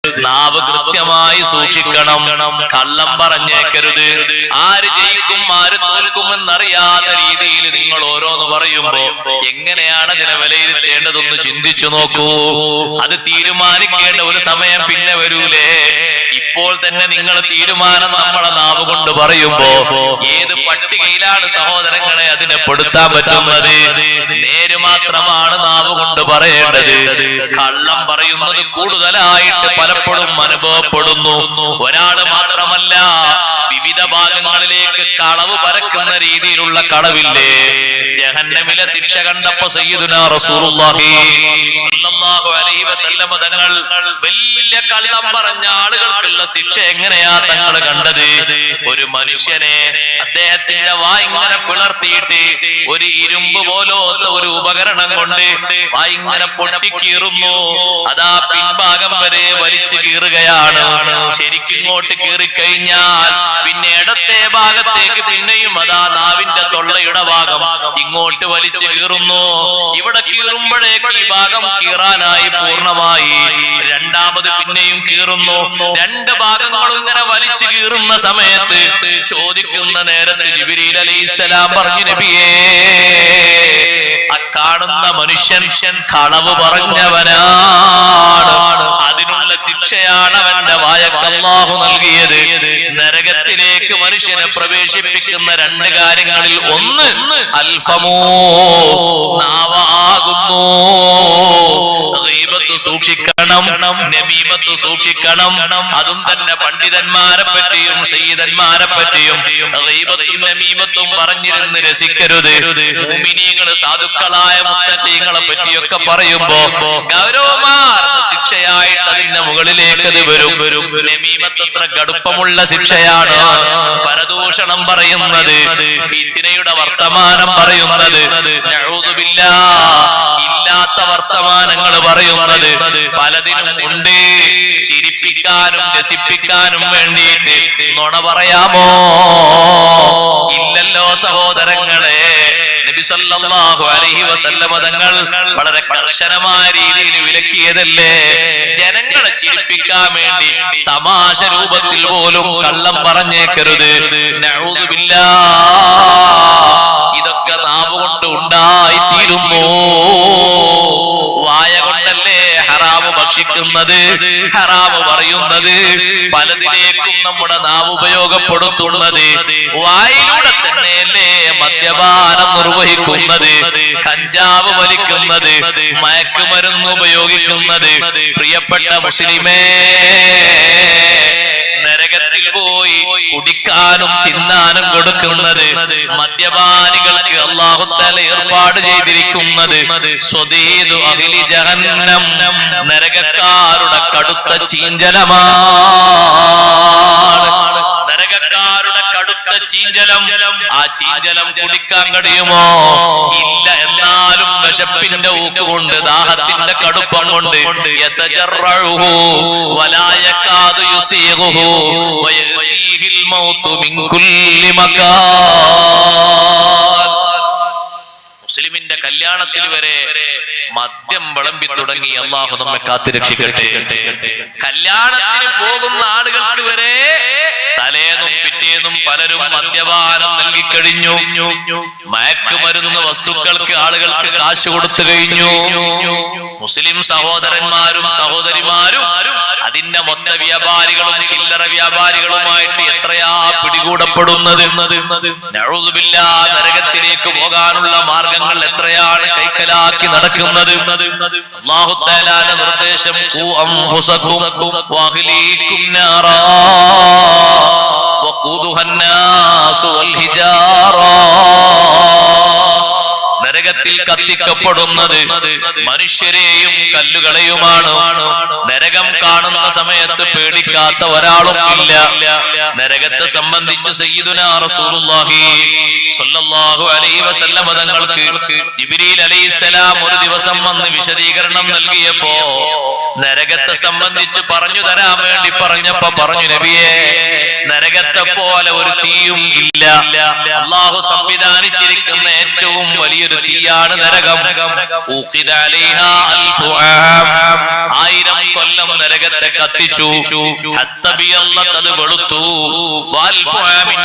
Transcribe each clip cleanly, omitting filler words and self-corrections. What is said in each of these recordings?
നാവ് കൃത്യമായി സൂക്ഷിക്കണം, കള്ളം പറഞ്ഞേക്കരുത്. ആര് ജയിക്കും ആര് തോൽക്കുമെന്നറിയാത്ത രീതിയിൽ നിങ്ങൾ ഓരോന്ന് പറയുമ്പോ എങ്ങനെയാണ് അതിനെ വിലയിരുത്തേണ്ടതെന്ന് ചിന്തിച്ചു നോക്കൂ. അത് തീരുമാനിക്കേണ്ട ഒരു സമയം പിന്നെ വരൂലേ? ഇപ്പോൾ തന്നെ നിങ്ങൾ തീരുമാനം നമ്മളെ നാവ് കൊണ്ട് പറയുമ്പോ ഏത് പട്ടികയിലാണ് സഹോദരങ്ങളെ അതിനെ പെടുത്താൻ പറ്റുന്നത്? നേര് മാത്രമാണ് നാവ് കൊണ്ട് പറയേണ്ടത്. കള്ളം പറയുന്നത് കൂടുതലായിട്ട് പലപ്പോഴും അനുഭവപ്പെടുന്നു. ഒരാള് മാത്രമല്ല, വിവിധ ഭാഗങ്ങളിലേക്ക് കളവ് പരക്കുന്ന രീതിയിലുള്ള കളവില്ലേ? ജഹന്നമിലെ ശിക്ഷ കണ്ടപ്പോ സയ്യിദുനാ റസൂലുള്ളാഹി സ്വല്ലല്ലാഹു അലൈഹി വസല്ലം തങ്ങൾ വലിയ കള്ളം പറഞ്ഞ ആളുകൾക്കുള്ള ശിക്ഷ എങ്ങനെയാ തങ്ങൾ കണ്ടത്? ഒരു മനുഷ്യനെ അദ്ദേഹത്തിന്റെ വായ് ഇങ്ങനെ പിളർത്തിയിട്ട് ഒരു ഇരുമ്പ് പോലത്തെ ഒരു ഉപകരണം കൊണ്ട് വായ് ഇങ്ങനെ പൊട്ടിക്കീറുന്നു. അതാ പിൻഭാഗം വരെ വലിച്ചു കീറുകയാണ്. ശരിക്കിങ്ങോട്ട് കീറിക്കഴിഞ്ഞാൽ പിന്നെ ഇടത്തെ ഭാഗത്തേക്ക് പിന്നെയും അതാ നാവിന്റെ തൊള്ളയുടെ ഭാഗം ഇങ്ങോട്ട് വലിച്ചു കീറുന്നു. ഇവിടെ കീറുമ്പോഴേക്ക് ഈ ഭാഗം കീറാനായി പൂർണ്ണമായി. രണ്ടാമത് പിന്നെയും കീറുന്നു. രണ്ട് ഭാഗങ്ങളും ഇങ്ങനെ വലിച്ചു കീറുന്ന സമയത്ത് ചോദിക്കുന്ന നേരത്ത് ജിബ്രീൽ അലൈഹിസ്സലാം പറഞ്ഞു, നബിയേ, കാണുന്ന മനുഷ്യൻ കളവ് പറഞ്ഞവനാണ്, അതിനുള്ള ശിക്ഷയാണ് അവന്റെ വായക്ക് അല്ലാഹു നൽകിയത്. നരകത്തിലേക്ക് മനുഷ്യനെ പ്രവേശിപ്പിക്കുന്ന രണ്ട് കാര്യങ്ങളിൽ ഒന്ന് അൽഫമോ, നാവാകുന്നു. ഗീബത്ത് സൂക്ഷിക്കണം, നമീമത്ത് സൂക്ഷിക്കണം. അതും തന്നെ പണ്ഡിതന്മാരെ പറ്റിയും സയ്യിദന്മാരെ പറ്റിയും ഗീബത്തും നമീമത്തും പറഞ്ഞിരുന്ന് രസിക്കരുത്. മുഅ്മിനീങ്ങള് സാധുക്കളായ മുത്തഖീങ്ങളെ പറ്റിയൊക്കെ പറയുമ്പോ ഗൗരവമാർന്ന ശിക്ഷയായിട്ട് അതിന്റെ മുകളിലേക്ക് അത് വരും. നമീമത്ത് അത്ര കടുപ്പമുള്ള ശിക്ഷയാണ്. പരദൂഷണം പറയുന്നത്, ഫിത്നയുടെ വർത്തമാനം പറയുന്നത്, നഊദു ബില്ലാഹ്, ഇല്ലാത്ത വർത്തമാനങ്ങൾ പറയുന്നത് പലതിനും ഉണ്ട്. ചിരിപ്പിക്കാനും രസിപ്പിക്കാനും വേണ്ടിയിട്ട് നുണ പറയാമോ? ഇല്ലല്ലോ സഹോദരങ്ങളെ. നബി സല്ലല്ലാഹു അലൈഹി വസല്ലം തങ്ങൾ വളരെ കർശനമായ രീതിയിൽ വിലക്കിയതല്ലേ? ജനങ്ങളെ ചിരിപ്പിക്കാൻ വേണ്ടി തമാശ രൂപത്തിൽ പോലും കള്ളം പറഞ്ഞേക്കരുത്. നഊദു ബില്ലാഹ്, ഇതൊക്കെ നാവ് കൊണ്ട് ഉണ്ടായിത്തീരുന്നു. വായ കൊണ്ടല്ലേ ഹറാമ് ഭക്ഷിക്കുന്നത്, ഹറാമ് പറയുന്നത്, പലതിലേക്കും നമ്മുടെ നാവ് ഉപയോഗപ്പെടുത്തുന്നത്. വായിലൂടെ തന്നെയല്ലേ മദ്യപാനം നിർവഹിക്കുന്നത്, കഞ്ചാവ് വലിക്കുന്നത്, മയക്കുമരുന്ന് ഉപയോഗിക്കുന്നത്. പ്രിയപ്പെട്ട മുസ്ലിമേ, നരകത്തിൽ പോയി കുടിക്കാനും തിന്നാനും കൊടുക്കുന്നത് മദ്യപാനികൾക്ക് അല്ലാഹു തആല ഏർപ്പാട് ചെയ്തിരിക്കുന്നത് സ്വദീദു അഹ്ലി ജഹന്നം, നരകക്കാരുടെ കടുത്ത ചീഞ്ചലമാണ്. നരകക്കാരുടെ കടുത്ത ചീഞ്ചലം. ആ ചീഞ്ചലം കുടിക്കാൻ കഴിയുമോ? ഇല്ല. എന്നാലും വിശപ്പിന്റെ ഊക്കുകൊണ്ട്, ദാഹത്തിന്റെ കടുപ്പം കൊണ്ട് യതജറഉഹു വലാ യകാദു യുസീഗുഹു വയതീഹിൽ മൗതു മിൻ കുല്ലി മകാൻ. മുസ്ലിമിന്റെ കല്യാണത്തിൽ വരെ മദ്യം വിളമ്പി തുടങ്ങി. അല്ലാഹു നമ്മെ കാത്തുരക്ഷിക്കട്ടെ. കല്യാണത്തിന് പോകുന്ന ആളുകൾക്ക് വരെ തലേന്നും പിറ്റേന്നും പലരും മദ്യപാനം നൽകിക്കഴിഞ്ഞു. മയക്കുമരുന്ന് വസ്തുക്കൾക്ക് ആളുകൾക്ക് കാശ് കൊടുത്തു കഴിഞ്ഞു. മുസ്ലിം സഹോദരന്മാരും സഹോദരിമാരും അതിന്റെ മൊത്ത വ്യാപാരികളും ചില്ലറ വ്യാപാരികളുമായിട്ട് എത്രയാ പിടികൂടപ്പെടുന്നത്. നഊദു ബില്ലാഹ്, നരകത്തിലേക്ക് പോകാനുള്ള മാർഗങ്ങൾ എത്രയാണ് കൈക്കലാക്കി നടക്കുന്നത്. അല്ലാഹു തആലയുടെ നിർദ്ദേശം, ഖൂ അൻഫുസകും വഅഹ്ലീകും നാറാ വഖൂദുഹാ അന്നാസു വൽ ഹിജാറാ. നരകത്തിൽ കത്തിക്കപ്പെടുന്നത് മനുഷ്യരെയും കല്ലുകളെയുമാണ്. നരകം കാണുന്ന സമയത്ത് പേടിക്കാത്ത ഒരാളും ഇല്ല. നരകത്തെ സംബന്ധിച്ച് സയ്യിദുനാ റസൂലുള്ളാഹി സ്വല്ലല്ലാഹു അലൈഹി വസല്ലം തങ്ങൾക്ക് ജിബ്രീൽ അലൈഹിസ്സലാം ഒരു ദിവസം വന്ന് വിശദീകരണം നൽകിയപ്പോ നരകത്തെ സംബന്ധിച്ച് പറഞ്ഞു തരാൻ വേണ്ടി പറഞ്ഞപ്പോ പറഞ്ഞു, നബിയേ, നരകത്തെ പോലെ ഒരു തീയും ഇല്ല. അള്ളാഹു സംവിധാനിച്ചിരിക്കുന്ന ഏറ്റവും വലിയൊരു തീയാണ് നരകം. 1000 കൊല്ലം നരകത്തെ കത്തിച്ചു. അത് വെളുത്തു.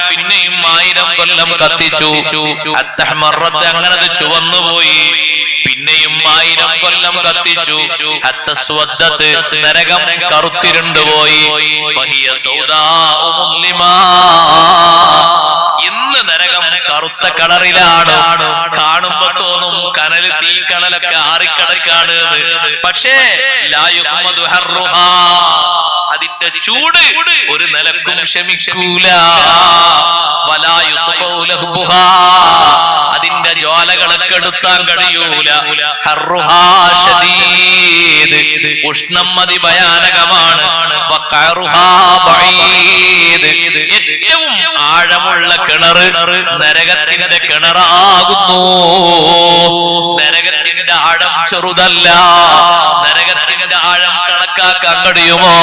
പിന്നെയും 1000 കൊല്ലം കത്തിച്ചു. അങ്ങനെ ചുവന്നുപോയി. പിന്നെയും 1000 കൊല്ലം കത്തിച്ചു. നരകം കറുത്തിരുണ്ടുപോയി. ഇന്ന് നരകം കറുത്ത കളറിലാണ്. കാണുമ്പോ തോന്നും കനല് തീ കണലൊക്കെ ആറിക്കിടക്കാണ്. പക്ഷേ അതിന്റെ ചൂട് ഒരു നിലക്കും ക്ഷമിക്കൂല. അതിന്റെ ജ്വാലകളെ കെടുത്താൻ കഴിയൂല. ഉഷ്ണം അതിഭയാനകമാണ്. ഏറ്റവും ആഴമുള്ള കിണറ് നരകത്തിന്റെ കിണറാകുന്നു. നരകത്തിന്റെ ആഴം ചെറുതല്ല. നരകത്തിന്റെ ആഴം കണക്കാക്കാൻ കഴിയുമോ?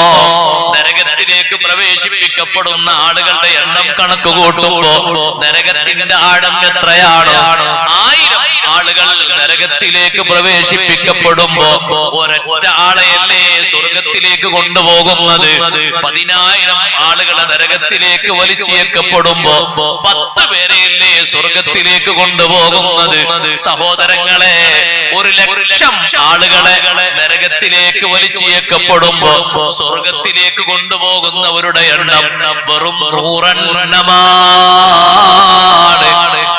നരകത്തിലേക്ക് പ്രവേശിപ്പിക്കപ്പെടുന്ന ആളുകളുടെ എണ്ണം കണക്ക് കൂട്ടുമ്പോ നരകത്തിന്റെ ആഴം എത്രയാണ്? 1000 ആളുകൾ നരകത്തിലേക്ക് പ്രവേശിപ്പിക്കപ്പെടുമ്പോ ഒരൊറ്റ ആളെയല്ലേ സ്വർഗത്തിലേക്ക് കൊണ്ടുപോകുന്നത്. 10,000 ആളുകളെ നരകത്തിലേക്ക് വലിച്ചേക്കപ്പെടുമ്പോ 10 പേരെയല്ലേ സ്വർഗത്തിലേക്ക് കൊണ്ടുപോകുന്നത്. സഹോദരങ്ങളെ, 1,00,000 ആളുകളെ നരകത്തിലേക്ക് വലിച്ചേക്കപ്പെടുമ്പോ സ്വർഗത്തിലേക്ക് കൊണ്ടുപോകുന്നവരുടെ എണ്ണം വെറും 100 എണ്ണമാണ്.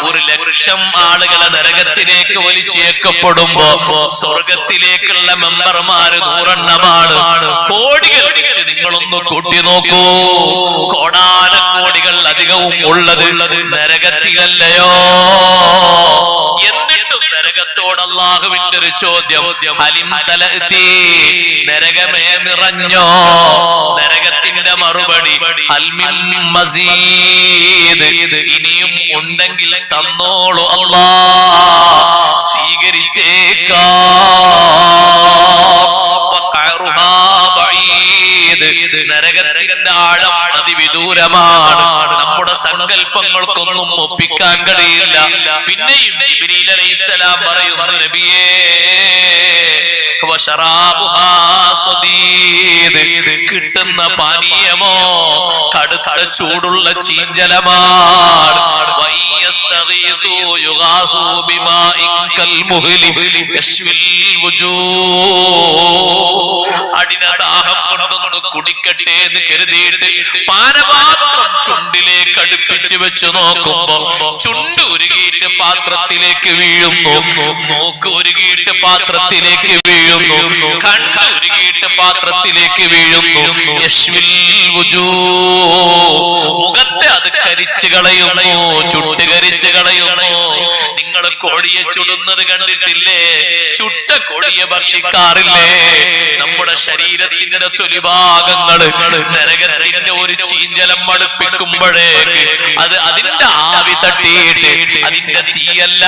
1,00,000 ആളുകളെ നരകത്തിലേക്ക് വലിച്ചേക്കപ്പെടുമ്പോ സ്വർഗത്തിലേക്കുള്ള മെമ്പർമാര് 100 എണ്ണമാണ്. കോടികൾ വെച്ച് നിങ്ങളൊന്ന് കൂട്ടി നോക്കൂ. കോടാനക്കോടികൾ അധികവും ഉള്ളത് നരകത്തിലല്ലയോ? എന്നിട്ടും നരകത്തോട് അല്ലാഹുവിന്റെ ഒരു ചോദ്യം, ഹലിം തലഅതി, നരകമേ നിറഞ്ഞോ? നരകത്തിന്റെ മറുപടി ഹൽമിൻ മസീദ്, ഇനിയും ഉണ്ടെങ്കിൽ തന്നോളൂ അല്ലാഹ്, സ്വീകരിച്ചേക്കാം. നരകത്തിന്റെ ആഴം അതിവിദൂരമാണ്. നമ്മുടെ സങ്കല്പങ്ങൾക്കൊന്നും ഒപ്പിക്കാൻ കഴിയില്ല. പിന്നെയും ജിബ്രീൽ അലൈഹിസ്സലാം പറയുന്നു, നബിയേ, കിട്ടുന്ന പാനീയമോ കടുത്ത ചൂടുള്ള ചീഞ്ചലമാണ്. അടിനദാഹം കൊണ്ടൊന്ന് കുടിക്കട്ടെ എന്ന് കരുതിയിട്ട് പാനപാത്രം ചുണ്ടിലേക്ക് അടുപ്പിച്ച് വെച്ച് നോക്കുമ്പോ ചുണ്ട് ഉരുകിയിട്ട് പാത്രത്തിലേക്ക് വീഴുന്നു, മൂക്ക് ഉരുകിയിട്ട് പാത്രത്തിലേക്ക് വീഴുന്നു, കണ്ണ് ഉരുകിയിട്ട് പാത്രത്തിലേക്ക് വീഴുന്നു. മുഖത്തെ അത് കരിച്ചു കളയുന്നു, ചുട്ട് കരിച്ചു കളയുന്നു. നിങ്ങൾ കോഴിയെ ചുടുന്നത് കണ്ടിട്ടില്ലേ? ചുട്ട കോഴിയെ ഭക്ഷിക്കാറില്ലേ? നമ്മുടെ ശരീരത്തിന്റെ തൊലിഭാഗങ്ങള് നരകത്തിന്റെ ഒരു ചീഞ്ചലം അടുപ്പിക്കുമ്പോഴേക്ക് അത് അതിന്റെ ആവി തട്ടിയിട്ട്, അതിന്റെ തീയല്ല,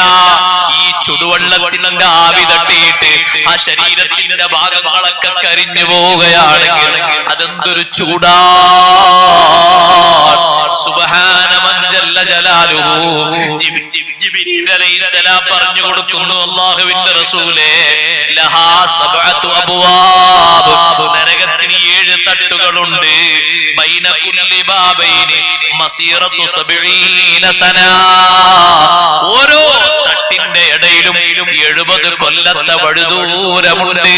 ഈ ചുടുവെള്ളത്തിന്റെ ആവി തട്ടിയിട്ട് ആ ശരീരത്തിന്റെ ഭാഗങ്ങളൊക്കെ കരിഞ്ഞു പോവുകയാണെങ്കിൽ അതെന്തൊരു ചൂടാ! സുബ്ഹാന മൻ ജല്ല ജലാലുഹു. ജിബ്രീൽ അലൈഹിസ്സലാം പറഞ്ഞു കൊടുക്കുന്നു, അല്ലാഹുവിന്റെ റസൂലേ, ലഹാ സബ്അതു അബ്വാബ്, നരകത്തിന് 7 തട്ടുകളുണ്ട്. ബൈന കുല്ലി ബാബൈനി മസീറത്തു 70 സന. ഓരോ തട്ടിന്റെ ഇടയിലും 70 കൊല്ലത്തെ വഴുദൂരമുണ്ട്.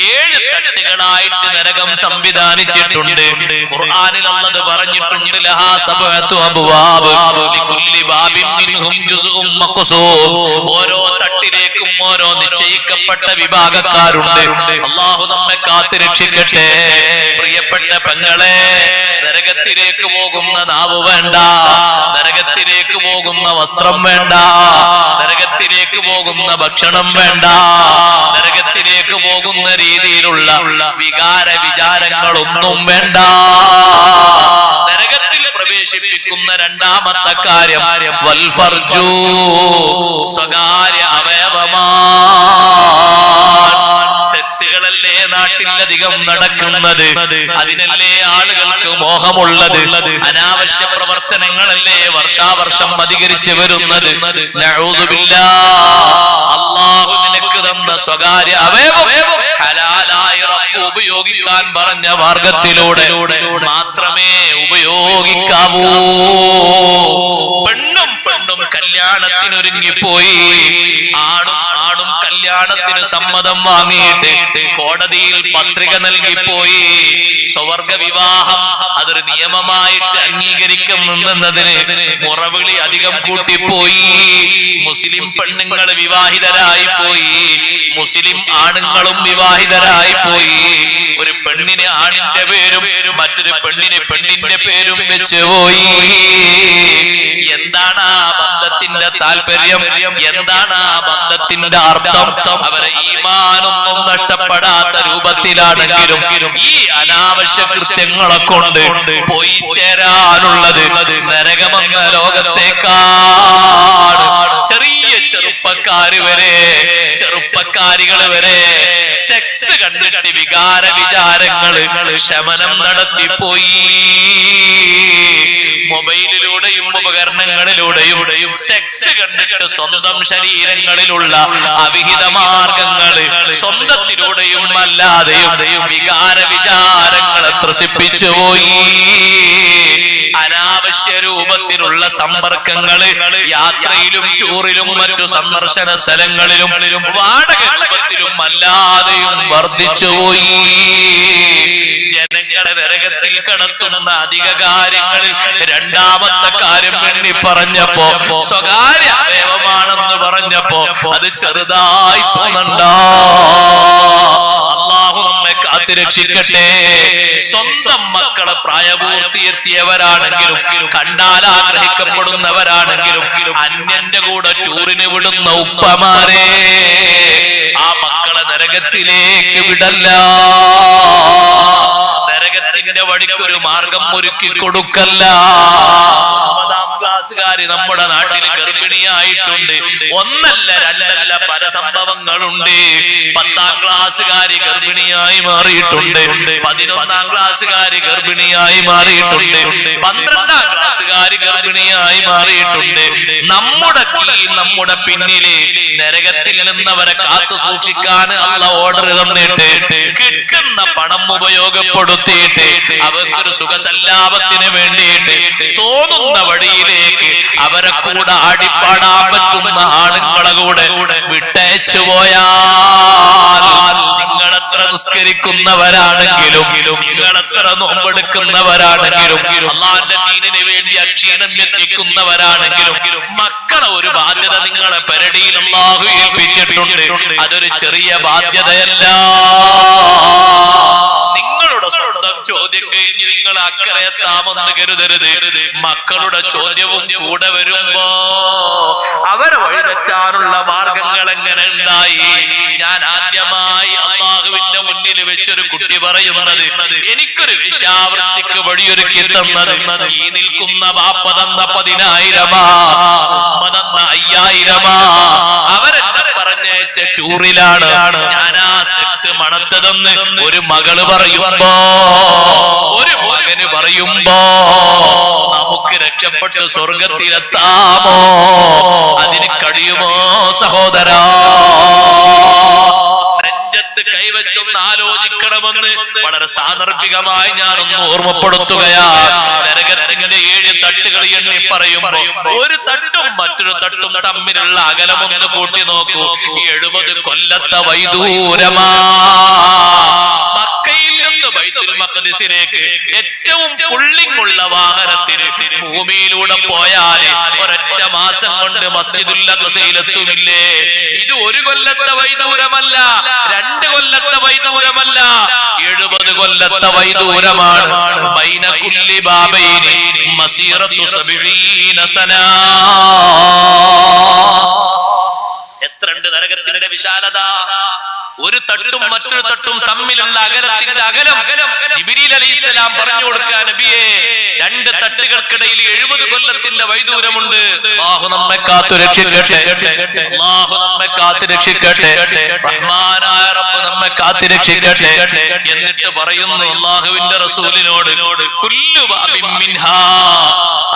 7 തട്ടുകളായിട്ട് നരകം സംവിധാനിച്ചിട്ടുണ്ട്. ഖുർആനിൽ അല്ലാഹു പറഞ്ഞിട്ടുണ്ട്, ലഹാ സബ്അതു അബ്വാബ് ലികുല്ലി ബാബിൻ മിൻഹും ജുസ്ഉം മഖ്സൂം. ഓരോ തട്ടിലേക്കും ഓരോ നിശ്ചയിക്കപ്പെട്ട വിഭാഗക്കാരുണ്ട്. അല്ലാഹു നമ്മെ കാത്തു രക്ഷിക്കട്ടെ. പ്രിയപ്പെട്ട പെങ്ങളെ, നരകത്തിലേക്ക് പോകുന്ന നാവ് വേണ്ട, നരകത്തിലേക്ക് പോകുന്ന വസ്ത്രം വേണ്ട, നരകത്തിലേക്ക് പോകുന്ന ഭക്ഷണം വേണ്ട, നരകത്തിലേക്ക് പോകുന്ന രീതിയിലുള്ള വികാര വിചാരങ്ങളൊന്നും വേണ്ട. നരകത്തിൽ പ്രവേശിപ്പിക്കുന്ന രണ്ടാമത്തെ കാര്യം വൽ ഫർജു, സ്വകാര്യ അവയവമാണ്. സെക്സുകളല്ലേ നാട്ടിലധികം നടക്കുന്നത്. അതിനല്ലേ ആളുകൾക്ക് മോഹമുള്ളത്. അനാവശ്യ പ്രവർത്തനങ്ങളല്ലേ വർഷാവർഷം അധികരിച്ചു വരുന്നത്. നഊദു ബില്ലാഹ്. അല്ലാഹു നിനക്ക് തന്ന സ്വകാര്യ അവയവം ഹലാലായി റബ്ബ് ഉപയോഗിക്കാൻ പറഞ്ഞ മാർഗത്തിലൂടെ മാത്രമേ ഉപയോഗിക്കാവൂ. പെണ്ണും കല്യാണത്തിനൊരുങ്ങിപ്പോയി. ആണും കല്യാണത്തിന് സമ്മതം വാങ്ങിയിട്ട് കോടതിയിൽ പത്രിക നൽകിപ്പോയി. സ്വവർഗ വിവാഹം അതൊരു നിയമമായിട്ട് അംഗീകരിക്കുന്നതിന് മുറവിളി അധികം കൂട്ടിപ്പോയി. മുസ്ലിം പെണ്ണുങ്ങൾ വിവാഹിതരായി പോയി, മുസ്ലിം ആണുങ്ങളും വിവാഹിതരായി പോയി. ഒരു പെണ്ണിന് ആണിന്റെ പേരും മറ്റൊരു പെണ്ണിന് പെണ്ണിന്റെ പേരും വെച്ച് പോയി. എന്താണ് ആ ബന്ധത്തിന്റെ താല്പര്യം? എന്താണ് ആ ബന്ധത്തിന്റെ അർത്ഥം? അവരെ ഈമാനൊന്നും നഷ്ടപ്പെടാത്ത രൂപത്തിലാണെങ്കിലും ഈ അനാവശ്യ കൃത്യങ്ങളെ കൊണ്ട് പോയി ചേരാനുള്ളത് നരകമെന്ന ലോകത്തേക്കാണ്. ചെറിയ ചെറുപ്പക്കാരികൾ വരെ സെക്സ് കണ്ടിട്ട് വികാര വിചാരങ്ങള് ശമനം നടത്തിപ്പോയി. മൊബൈലിലൂടെയും ഉപകരണങ്ങളിലൂടെയും സെക്സ് കണ്ടിട്ട് സ്വന്തം ശരീരങ്ങളിലുള്ള അവിഹിത മാർഗങ്ങള് സ്വന്തത്തിലൂടെയും അല്ലാതെയും വികാര വിചാരങ്ങളെ ത്രസിപ്പിച്ചു പോയി. അനാവശ്യ രൂപത്തിലുള്ള സമ്പർക്കങ്ങള് യാത്രയിലും ടൂറിലും മറ്റു സന്ദർശന സ്ഥലങ്ങളിലും വാടക രൂപത്തിലും അല്ലാതെയും വർദ്ധിച്ചുപോയി. ജനങ്ങളെ നരകത്തിൽ കടത്തുന്ന അധിക കാര്യങ്ങളിൽ രണ്ടാമത്തെ കാര്യം എണ്ണി പറഞ്ഞപ്പോ സ്വകാര്യ അവയവമാണെന്ന് പറഞ്ഞപ്പോ അത് ചെറുതായി തോന്നണ്ട. അല്ലാഹു നമ്മെ കാത്തുരക്ഷിക്കട്ടെ. സ്വന്തം മക്കളെ പ്രായപൂർത്തിയെത്തിയവരാണെങ്കിലും കണ്ടാൽ ആഗ്രഹിക്കപ്പെടുന്നവരാണെങ്കിലും അന്യന്റെ കൂടെ ടൂറിന് വിടുന്ന ഉപ്പമാരെ ആ മക്കളെ നരകത്തിലേക്ക് വിടല്ല. നരകത്തിന്റെ വഴിക്കൊരു മാർഗം ഒരുക്കി കൊടുക്കല്ല. 9ാം ക്ലാസ്സുകാര് നമ്മുടെ നാട്ടിൽ ഗർഭിണിയായിട്ടുണ്ട്. ഒന്നല്ല രണ്ടല്ല പല സംഭവങ്ങളുണ്ട്. 10ാം ക്ലാസ്സുകാര് ഗർഭിണിയായി മാറിയിട്ടുണ്ട്. 11ാം ക്ലാസ്സുകാര് ഗർഭിണിയായി മാറിയിട്ടുണ്ട്. 12ാം ക്ലാസ്സുകാര് ഗർഭിണിയായി മാറിയിട്ടുണ്ട്. നമ്മുടെ പിന്നില് നരകത്തിൽ നിന്നവരെ കാത്തു സൂക്ഷിക്കാൻ അല്ലാഹു ഓർഡർ തന്നിട്ട് കിട്ടുന്ന പണം ഉപയോഗപ്പെടുത്തിയിട്ട് അവർക്കൊരു സുഖസല്ലാപത്തിന് വേണ്ടിയിട്ട് തോന്നുന്ന വഴിയിലേക്ക് അവരെ കൂടെ ആടിപ്പാടാൻ പറ്റുന്ന ആണുങ്ങളെ കൂടെ വിട്ടയച്ചു പോയാൽ നിങ്ങളെത്ര നിസ്കരിക്കുന്നവരാണെങ്കിലും നിങ്ങളെത്ര നോമ്പെടുക്കുന്നവരാണെങ്കിലും അല്ലാഹുവിന്റെ ദീനിന് വേണ്ടി അക്ഷീണം എത്തിക്കുന്നവരാണെങ്കിലും മക്കളെ ഒരു ബാധ്യത നിങ്ങളെ പരടിയിൽ അല്ലാഹു ഏൽപ്പിച്ചിട്ടുണ്ട്. അതൊരു ചെറിയ ബാധ്യതയല്ല. നിങ്ങളുടെ സ്വന്തം ചോദ്യം കഴിഞ്ഞ് നിങ്ങൾ അക്കരയെത്താമെന്ന് കരുതരുത്. മക്കളുടെ ചോദ്യവും കൂടെ വരുമ്പോ അവരെ വഴിതെറ്റാനുള്ള മാർഗങ്ങൾ എങ്ങനെ ഉണ്ടായി? ഞാൻ ആദ്യമായി അല്ലാഹുവിന്റെ മുന്നിൽ വെച്ചൊരു കുട്ടി പറയുന്നത് എനിക്കൊരു വേശ്യാവൃത്തിക്ക് വഴിയൊരുക്കി തന്നത് ഈ നിൽക്കുന്ന ബാപ്പ തന്ന 10,000 ഉമ്മ തന്ന 5,000 അവരെന്നെ പറഞ്ഞയച്ച ടൂറിലാണ് ഞാൻ ആ സെക്സ് മണത്തതെന്ന് ഒരു മകള് പറയുമ്പോ, ഒരു മകന് പറയുമ്പോ നമുക്ക് രക്ഷപ്പെട്ട് സ്വർഗത്തിലെത്താമോ? അതിന് കഴിയുമോ സഹോദരാ? നെഞ്ചത്ത് കൈവച്ചൊന്ന് ആലോചിക്കണമെന്ന് വളരെ സാന്ദർഭികമായി ഞാനൊന്ന് ഓർമ്മപ്പെടുത്തുകയാണ്. നരകത്തിന്റെ 7 തട്ടുകൾ എണ്ണി പറയുമ്പോ ഒരു തട്ടും മറ്റൊരു തട്ടും തമ്മിലുള്ള അകലമൊന്ന് കൂട്ടി നോക്കൂ. 70 കൊല്ലത്തെ വൈദൂരമാ. മക്കയിൽ നിന്ന് ബൈത്തുൽ മഖ്ദിസിലേക്ക് ഏറ്റവും പുള്ളിങ് ഉള്ള വാഹനത്തിന് ഭൂമിയിലൂടെ പോയാല് ഒരൊറ്റ മാസം കൊണ്ട് മസ്ജിദുൽ അഖ്സയിലെത്തുമില്ലേ? ഇത് 1 കൊല്ലത്തെ വൈദൂരമല്ല, 2 കൊല്ലത്തെ വൈദൂരമല്ല, 70 കൊല്ലത്തെ വൈദൂരമാണ്. ബൈന കുല്ലി ബാബൈനി മസീറത്തു 70 സനാ. എത്രണ്ട് നരകത്തിന്റെ വിശാലത! ഒരു തട്ടും മറ്റൊരു തട്ടും തമ്മിലുള്ള അകലത്തിന്റെ അകലം ജിബ്രീൽ അലൈഹിസ്സലാം പറഞ്ഞു കൊടുക്കാൻ, നബിയേ രണ്ട് തട്ടുകൾക്കിടയിൽ 70 കൊല്ലത്തിന്റെ വൈദൂരമുണ്ട്. അല്ലാഹു നമ്മെ കാത്തു രക്ഷിക്കട്ടെ, അല്ലാഹു നമ്മെ കാത്തു രക്ഷിക്കട്ടെ, റഹ്മാനായ റബ്ബ് നമ്മെ കാത്തു രക്ഷിക്കട്ടെ. എന്നിട്ട് പറയുന്നു അല്ലാഹുവിന്റെ റസൂലിനോട്, കുല്ലു ബാബിൻ മിൻഹാ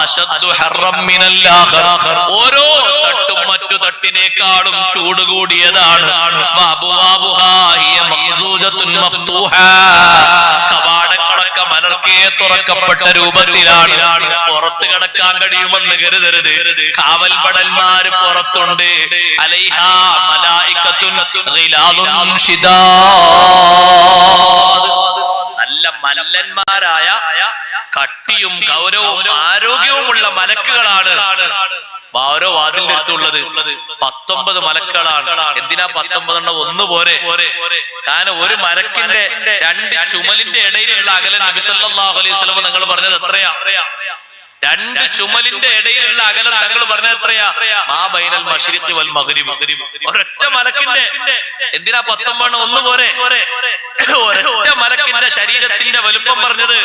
അശദ്ദു ഹർറം മിനൽ ആഖർ. ഓരോ തട്ടും മറ്റു തട്ടിനേക്കാളും ചൂട് കൂടിയതാണ്. വഅബ്വാബുഹാ ഹിയ മഖ്സൂജത്തുൻ മഫ്തൂഹാ. കവാടങ്ങളൊക്കെ മലർക്കേ തുറക്കപ്പെട്ട രൂപത്തിലാണ്. പുറത്ത് കടക്കാൻ കഴിയുമെന്ന് കരുതരുത്. കാവൽ പടന്മാര് പുറത്തുണ്ട്. അലൈഹാ മലായികത്തുൻ ഗിലാദുൻ ശിദാദ്. നല്ല മല്ലന്മാരായ കട്ടിയും ഗൗരവവും ആരോഗ്യവുമുള്ള മലക്കുകളാണ് ഓരോ വാതിലിന്റെ അടുത്തുള്ളത്. 19 മലക്കുകളാണ്. എന്തിനാ 19? ഒന്ന് പോരെ. കാരണം ഒരു മലക്കിന്റെ 2 ചുമലിന്റെ ഇടയിലുള്ള അകലം നബി സല്ലല്ലാഹു അലൈഹി വസല്ലം നിങ്ങൾ പറഞ്ഞത് എത്രയാ? 2 ചുമലിന്റെ ഇടയിലുള്ള അകലം തങ്ങൾ പറഞ്ഞത് എത്രയാ? മാ ബൈനൽ മശ്രിഖി വൽ മഗ്രിബ്. ഒരൊറ്റ മലക്കിന്റെ എന്തിനാ 19? ഒന്ന് പോരെ. ഒരൊറ്റ മലക്കിന്റെ ശരീരത്തിന്റെ വലുപ്പം പറഞ്ഞത്,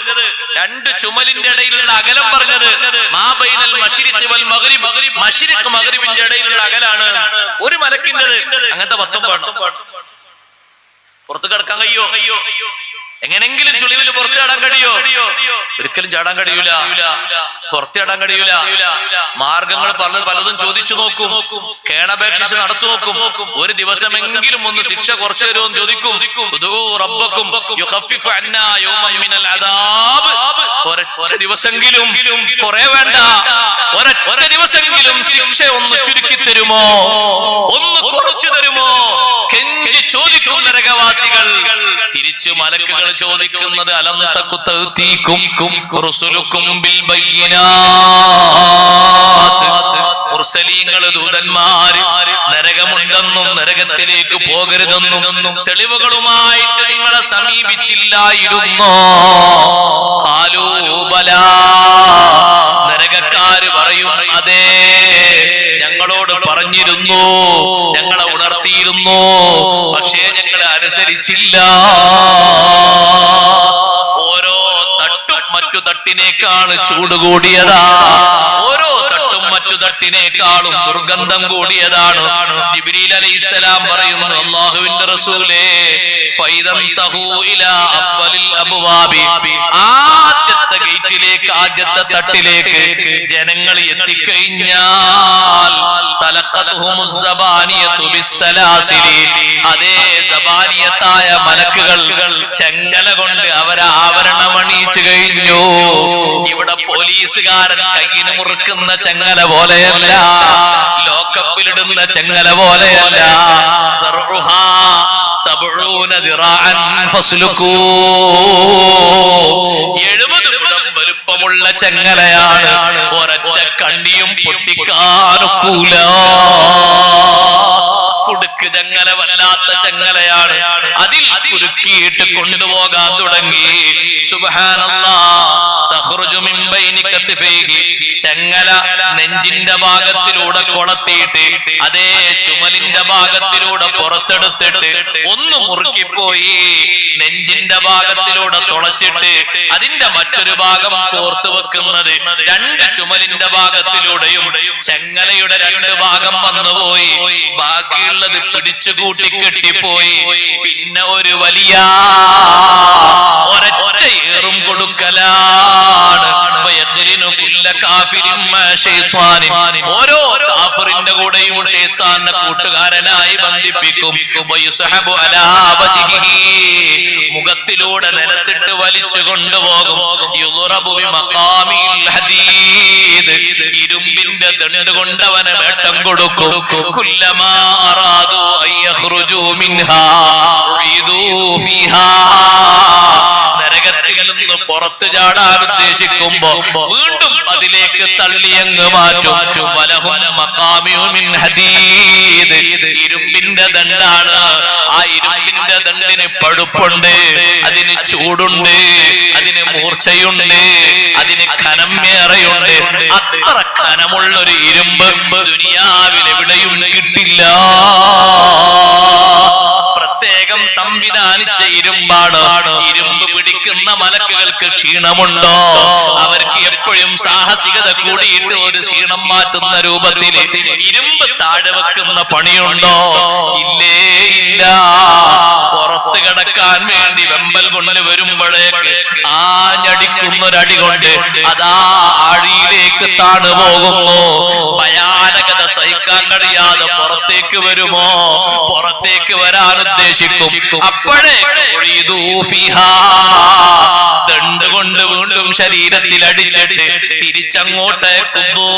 2 ചുമലിന്റെ ഇടയിലുള്ള അകലം പറഞ്ഞത് മാ ബൈനൽ മശ്രിഖി വൽ മഗ്രിബ്. മശ്രിഖ് മഗ്രിബിന്റെ ഇടയിലുള്ള അകലാണ് ഒരു മലക്കിന്റേത്. അങ്ങനത്തെ 19 പുറത്തു കിടക്കാൻ കഴിയോ? എങ്ങനെങ്കിലും ചുളിവിൽ പുറത്തു ചാടാൻ കഴിയോ? ഒരിക്കലും ചാടാൻ കഴിയൂല, പുറത്തു ചാടാൻ കഴിയൂല. മാർഗങ്ങൾ പലതും ചോദിച്ചു നോക്കും, കേണപേക്ഷിച്ച് നടത്തു നോക്കും. ഒരു ദിവസമെങ്കിലും ഒന്ന് ശിക്ഷ കുറച്ചു തരുമോ എന്ന് ചോദിക്കും. ഒരൊറ്റ ദിവസമെങ്കിലും, കുറെ വേണ്ട, ഒരൊറ്റ ദിവസമെങ്കിലും ശിക്ഷ ഒന്ന് ചുരുക്കി തരുമോ, ഒന്ന് കുറച്ചു തരുമോ കെഞ്ചി ചോദിക്കും നരകവാസികൾ. തിരിച്ചു മലക്കുകൾ ചോദിക്കുന്നത് അലം തകു തഅതീകും റസൂലുകും ബിൽ ബയ്യിനാത്ത്. മുർസലീങ്ങൾ ദൂതന്മാർ നരകമുണ്ടെന്നും നരകത്തിലേക്ക് പോകരുതെന്നും തെളിവുകളുമായിട്ട് നിങ്ങളെ സമീപിച്ചില്ലായിരുന്നോ? ഖാലൂ ബലാ. നരകക്കാര് പറയും, അതെ ഞങ്ങളോട് പറഞ്ഞിരുന്നു, ഞങ്ങളെ ഉണർത്തിയിരുന്നു, പക്ഷേ ഞങ്ങളെ അനുസരിച്ചില്ല. ഓരോ തട്ടും മറ്റു തട്ടിനേക്കാൾ ചൂട് കൂടിയതാ. ഓരോ തട്ടും മറ്റു തട്ടിനേക്കാളും ദുർഗന്ധം കൂടിയതാണ്. ജിബ്രീൽ അലൈഹിസ്സലാം പറയുന്നു, അല്ലാഹുവിന്റെ റസൂലേ, ഫൈദം തഹൂ ഇലാ അവ്വലിൽ അബ്വാബി. ആദ്യത്തെ ഗേറ്റിലേക്ക്, ആദ്യത്തെ തട്ടിലേക്ക് ജനങ്ങൾ എത്തിക്കഴിഞ്ഞാൽ തലഖതുഹുമുസ് സബാനിയതു ബിസ്സലാസിലി. അതേ സബാനിയത്തായ മലക്കുകൾ ചെങ്ങല കൊണ്ട് അവരെ ആവരണമണിയിച്ചു കഴിഞ്ഞു. ഇവിടെ പോലീസുകാരൻ കയ്യിന് മുറുക്കുന്ന ചെങ്ങല പോലെയല്ല, ലോക്കപ്പിലിടുന്ന ചെങ്ങല പോലെയല്ല. 70 മുഴം വലുപ്പമുള്ള ചെങ്ങലയാണ്. ഒരൊറ്റ കണ്ണിയും പൊട്ടിക്കാനൊക്കൂല. കുടുക്ക് ചെങ്ങല, വല്ലാത്ത ചെങ്ങലയാണ്. അതിൽ കുരുക്കിയിട്ട് കൊണ്ടുപോകാൻ തുടങ്ങി. സുബ്ഹാനല്ലാഹ്. തഖ്റുജു മിൻ ബൈനി കത്ഫൈഹി. ചെങ്ങല നെഞ്ചിന്റെ ഭാഗത്തിലൂടെ കൊളത്തിയിട്ട് അതേ ചുമലിന്റെ ഭാഗത്തിലൂടെ പുറത്തെടുത്തിട്ട് ഒന്ന് മുറുക്കിപ്പോയി. നെഞ്ചിന്റെ ഭാഗത്തിലൂടെ തുളച്ചിട്ട് അതിന്റെ മറ്റൊരു ഭാഗം കോർത്തു വെക്കുന്നത് 2 ചുമലിന്റെ ഭാഗത്തിലൂടെയും ചെങ്ങലയുടെ 2 ഭാഗം വന്നുപോയി. ബാക്കിയുള്ളത് പിടിച്ചുകൂട്ടി കെട്ടിപ്പോയി. പിന്നെ ഒരു വലിയ ഒരൊറ്റ ഏറും കൊടുക്കലാണ്. ഓരോ കാഫിറിന്റെ കൂടെയും ശൈത്താനെ കൂട്ടുകാരനായി ബന്ധിപ്പിക്കും. മുഖത്തിലൂടെ നിലത്തിട്ട് വലിച്ചു കൊണ്ടുപോകും. ഇരുമ്പിന്റെ ദണ്ഡ് കൊണ്ടവനെ വേട്ടം കൊടുക്കും. കുല്ലമാ അറാദു അയ്യഖ്റുജു മിൻഹാ ഉഈദു ഫീഹാ. നരകത്തിൽ നിന്ന് പുറത്തു ചാടാൻ ഉദ്ദേശിക്കുമ്പോ വീണ്ടും അതിലേക്ക് തള്ളിയങ്ങ് മാറ്റും. വലഹും മഖാമിഉ മിൻ ഹദീദ്. ഇരുമ്പിന്റെ ദണ്ഡാണ്. ആ ഇരുമ്പിന്റെ ദണ്ഡിന് പഴുപ്പുണ്ട്, അതിന് ചൂടുണ്ട്, അതിന് മൂർച്ചയുണ്ട്, അതിന് കനമേറെയുണ്ട്. അത്ര കനമുള്ളൊരു ഇരുമ്പ് ദുനിയാവിൽ എവിടെയും കിട്ടില്ല. പ്രത്യേകം സംവിധാനിച്ച ഇരുമ്പാണ്. ഇരുമ്പ് പിടിക്കുന്ന മലക്കുകൾക്ക് ക്ഷീണമുണ്ടോ? അവർക്ക് എപ്പോഴും സാഹസികത കൂടിയിട്ട് ഒരു ക്ഷീണം മാറ്റുന്ന രൂപത്തിൽ ഇരുമ്പ് താഴെ വെക്കുന്ന പണിയുണ്ടോ? ഇല്ലേ ഇല്ല. പുറത്ത് കിടക്കാൻ വേണ്ടി വെമ്പൽ കൊണ്ട് വരുമ്പോഴേക്ക് ആഞ്ഞടിക്കുന്നൊരടി കൊണ്ട് അതാ ആഴിയിലേക്ക് താണു പോകുമോ? ഭയാനകത സഹിക്കാൻ കഴിയാതെ പുറത്തേക്ക് വരുമോ? പുറത്തേക്ക് വരാൻ ഉദ്ദേശിക്കും. അപ്പോഴേ ദണ്ട് കൊണ്ട് വീണ്ടും ശരീരത്തിൽ അടിച്ചിട്ട് തിരിച്ചങ്ങോട്ടേക്കുന്നു.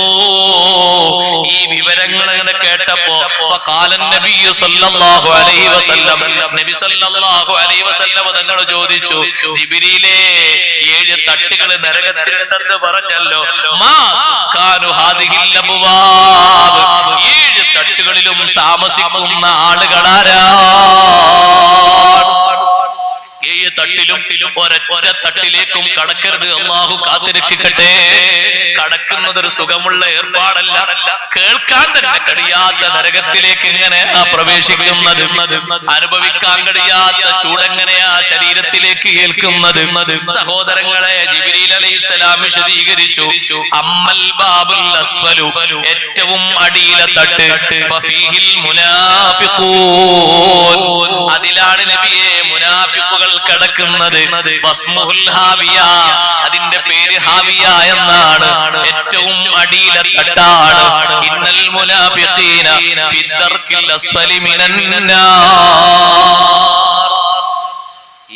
ഈ വിവരങ്ങൾ അങ്ങനെ കേട്ടപ്പോ നബി സല്ലല്ലാഹു അലൈഹി വസല്ലം തങ്ങൾ ചോദിച്ചു, ജിബ്രീലേ, 7 തട്ടുകൾ നരകത്തിലുണ്ടെന്ന് പറഞ്ഞല്ലോ, മാ സുഖാനു ഹാദിഹിൽ അബ്വാബ്, 7 തട്ടുകളിലും താമസിക്കുന്ന ആളുകളാരാ? 7 തട്ടിലും ഒരൊറ്റ തട്ടിലേക്കും കടക്കരുത്. അള്ളാഹു കാത്തുരക്ഷിക്കട്ടെ. കടക്കുന്നതൊരു സുഖമുള്ള ഏർപ്പാടല്ല. കേൾക്കാൻ തന്നെ കഴിയാത്ത നരകത്തിലേക്ക് എങ്ങനെയാ പ്രവേശിക്കുന്നത്? അനുഭവിക്കാൻ കഴിയാത്ത ചൂടെങ്ങനെയാ ശരീരത്തിലേക്ക് ഏൽക്കുന്നത്? സഹോദരങ്ങളെ, ജിബ്രീൽ അലൈഹിസ്സലാം വിശദീകരിച്ചു, അമ്മൽ ബാബുൽ അസ്ഫലു, ഏറ്റവും അടിയിലെ തട്ട്, ഫഫീഹിൽ മുനാഫിഖൂൻ, അതിലാണ് നബിയെ മുനാഫിഖുകൾ കിടക്കുന്നത്. വസ്മുഹുൽ ഹാവിയ, അതിന്റെ പേര് ഹാവിയ എന്നാണ്. ഏറ്റവും അടിയിലെ തട്ടാണ്. ഇന്നൽ മുനാഫിഖീന ഫി ദർക്കിൽ അസ്ഫലി മിനൻ നാർ.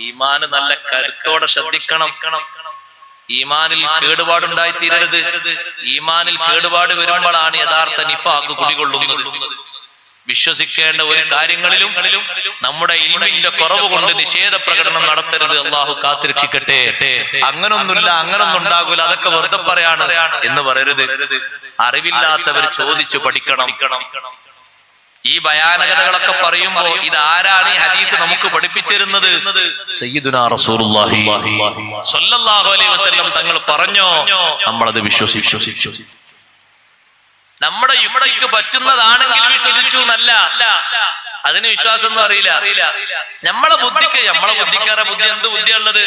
ഈമാൻ നല്ല കരുത്തോടെ ശ്രദ്ധിക്കണം. ഈമാനിൽ കേടുപാടുണ്ടായി തീരരുത്. ഈമാനിൽ കേടുപാട് വരുമ്പോഴാണ് യഥാർത്ഥ നിഫാഖ് കുടികൊള്ളുന്നത്. വിശ്വസിക്കേണ്ട ഒരു കാര്യങ്ങളിലും നമ്മുടെ ഇൽമിന്റെ കുറവ് കൊണ്ട് നിഷേധ പ്രകടനം നടത്തരുത്. അള്ളാഹു കാത്തുരക്ഷിക്കട്ടെ. അങ്ങനൊന്നുമില്ല, അങ്ങനൊന്നും ഉണ്ടാകൂല, അതൊക്കെ വെറുതെ പറയാണ് എന്ന് പറയരുത്. അറിവില്ലാത്തവർ ചോദിച്ചു പഠിക്കണം. ഈ ഭയാനകതകളൊക്കെ പറയുമ്പോ ഇതാരാണ് ഈ ഹദീസ് നമുക്ക് പഠിപ്പിച്ചിരുന്നത്? സയ്യിദുനാ റസൂലുള്ളാഹി സ്വല്ലല്ലാഹു അലൈഹി വസല്ലം തങ്ങൾ പറഞ്ഞോ, നമ്മളത് വിശ്വസിച്ചു. നമ്മുടെ യുക്തിക്ക് പറ്റുന്നതാണെങ്കിൽ വിശ്വസിച്ചു എന്നല്ല. അതിന് വിശ്വാസം ഒന്നും അറിയില്ല. നമ്മളെ ബുദ്ധിക്കാരെ ബുദ്ധി എന്ത് ബുദ്ധിയുള്ളത്?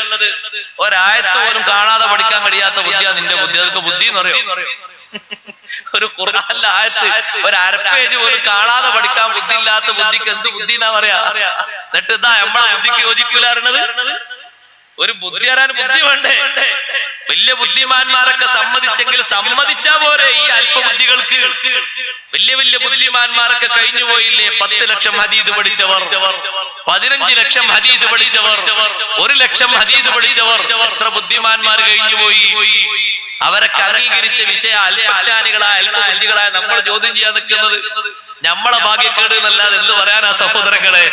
ഒരായത്ത് പോലും കാണാതെ പഠിക്കാൻ കഴിയാത്ത ബുദ്ധിയാ നിന്റെ ബുദ്ധി. അതൊക്കെ ബുദ്ധി എന്ന് പറയും. ഒരു ഖുർആനിലെ ആയത്ത് ഒരു അരപ്പേജ് പോലും കാണാതെ പഠിക്കാൻ ബുദ്ധി ഇല്ലാത്ത ബുദ്ധിക്ക് എന്ത് ബുദ്ധി എന്നാ പറയാ? എന്നിട്ട് ഇതാ നമ്മളെ ബുദ്ധിക്ക് യോജിക്കൂലാറുള്ളത്. ഒരു ബുദ്ധി അറിയാൻ ബുദ്ധി വേണ്ടേ? വലിയ ബുദ്ധിമാന്മാരൊക്കെ സമ്മതിച്ചെങ്കിൽ സമ്മതിച്ചാ പോരെ ഈ അല്പബുദ്ധികൾക്ക്? വലിയ ബുദ്ധിമാന്മാരൊക്കെ കഴിഞ്ഞു പോയില്ലേ? 10 ലക്ഷം ഹദീദ് പഠിച്ചവർ, 15 ലക്ഷം ഹദീദ് പഠിച്ചവർ, 1 ലക്ഷം ഹദീദ് പഠിച്ചവർ, എത്ര ബുദ്ധിമാന്മാർ കഴിഞ്ഞു പോയി. അവരൊക്കെ അംഗീകരിച്ച വിഷയ അല്പജ്ഞാനികളായ അല്പബുദ്ധികളായ നമ്മൾ ചോദ്യം ചെയ്യാൻ നിൽക്കുന്നത് നമ്മളെ ഭാഗ്യക്കേട് എന്നല്ലാതെ എന്ത് പറയാനാ സഹോദരങ്ങളെ?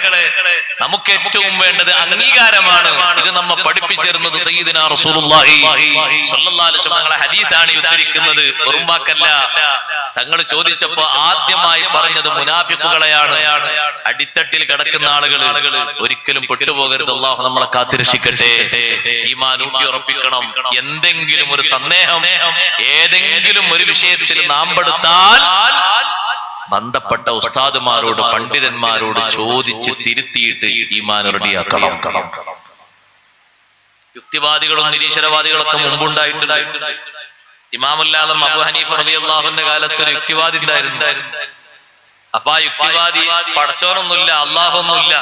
നമുക്ക് ഏറ്റവും വേണ്ടത് അംഗീകാരമാണ്. ഇത് നമ്മെ പഠിപ്പിച്ചിരുന്നത് സയ്യിദുനാ റസൂലുള്ളാഹി സ്വല്ലല്ലാഹു അലൈഹി വസല്ലം തങ്ങളുടെ ഹദീസാണ് ഉദ്ധരിക്കുന്നത്, വെറും വാക്കല്ല. തങ്ങൾ ചോദിച്ചപ്പോ ആദ്യമായി പറഞ്ഞത് മുനാഫിഖുകളെയാണ്. അടിത്തട്ടിൽ കിടക്കുന്ന ആളുകൾ ഒരിക്കലും പെട്ടുപോകരുത്. അല്ലാഹു നമ്മളെ കാത്തുരക്ഷിക്കട്ടെ. ഈമാൻ ഊട്ടി ഉറപ്പിക്കണം. എന്തെങ്കിലും ഒരു സന്ദേഹം ഏതെങ്കിലും ഒരു വിഷയത്തിൽ നാം പെടുത്താൽ ബന്ധപ്പെട്ട ഉസ്താദുമാരോട് പണ്ഡിതന്മാരോട് ചോദിച്ച് തിരുത്തിയിട്ട് ഈമാൻ റെഡിയാക്കണം. യുക്തിവാദികളും നിരീശ്വരവാദികളൊക്കെ മുമ്പുണ്ടായിട്ടുണ്ട്. ഇമാമുൽ ആലം അബൂ ഹനീഫ റളിയല്ലാഹുവിന്റെ കാലത്ത് ഒരു യുക്തിവാദി ഉണ്ടായിരുന്നു. അപ്പൊ ആ യുക്തിവാദി പടച്ചോനൊന്നുമില്ല, അള്ളാഹൊന്നുമില്ല,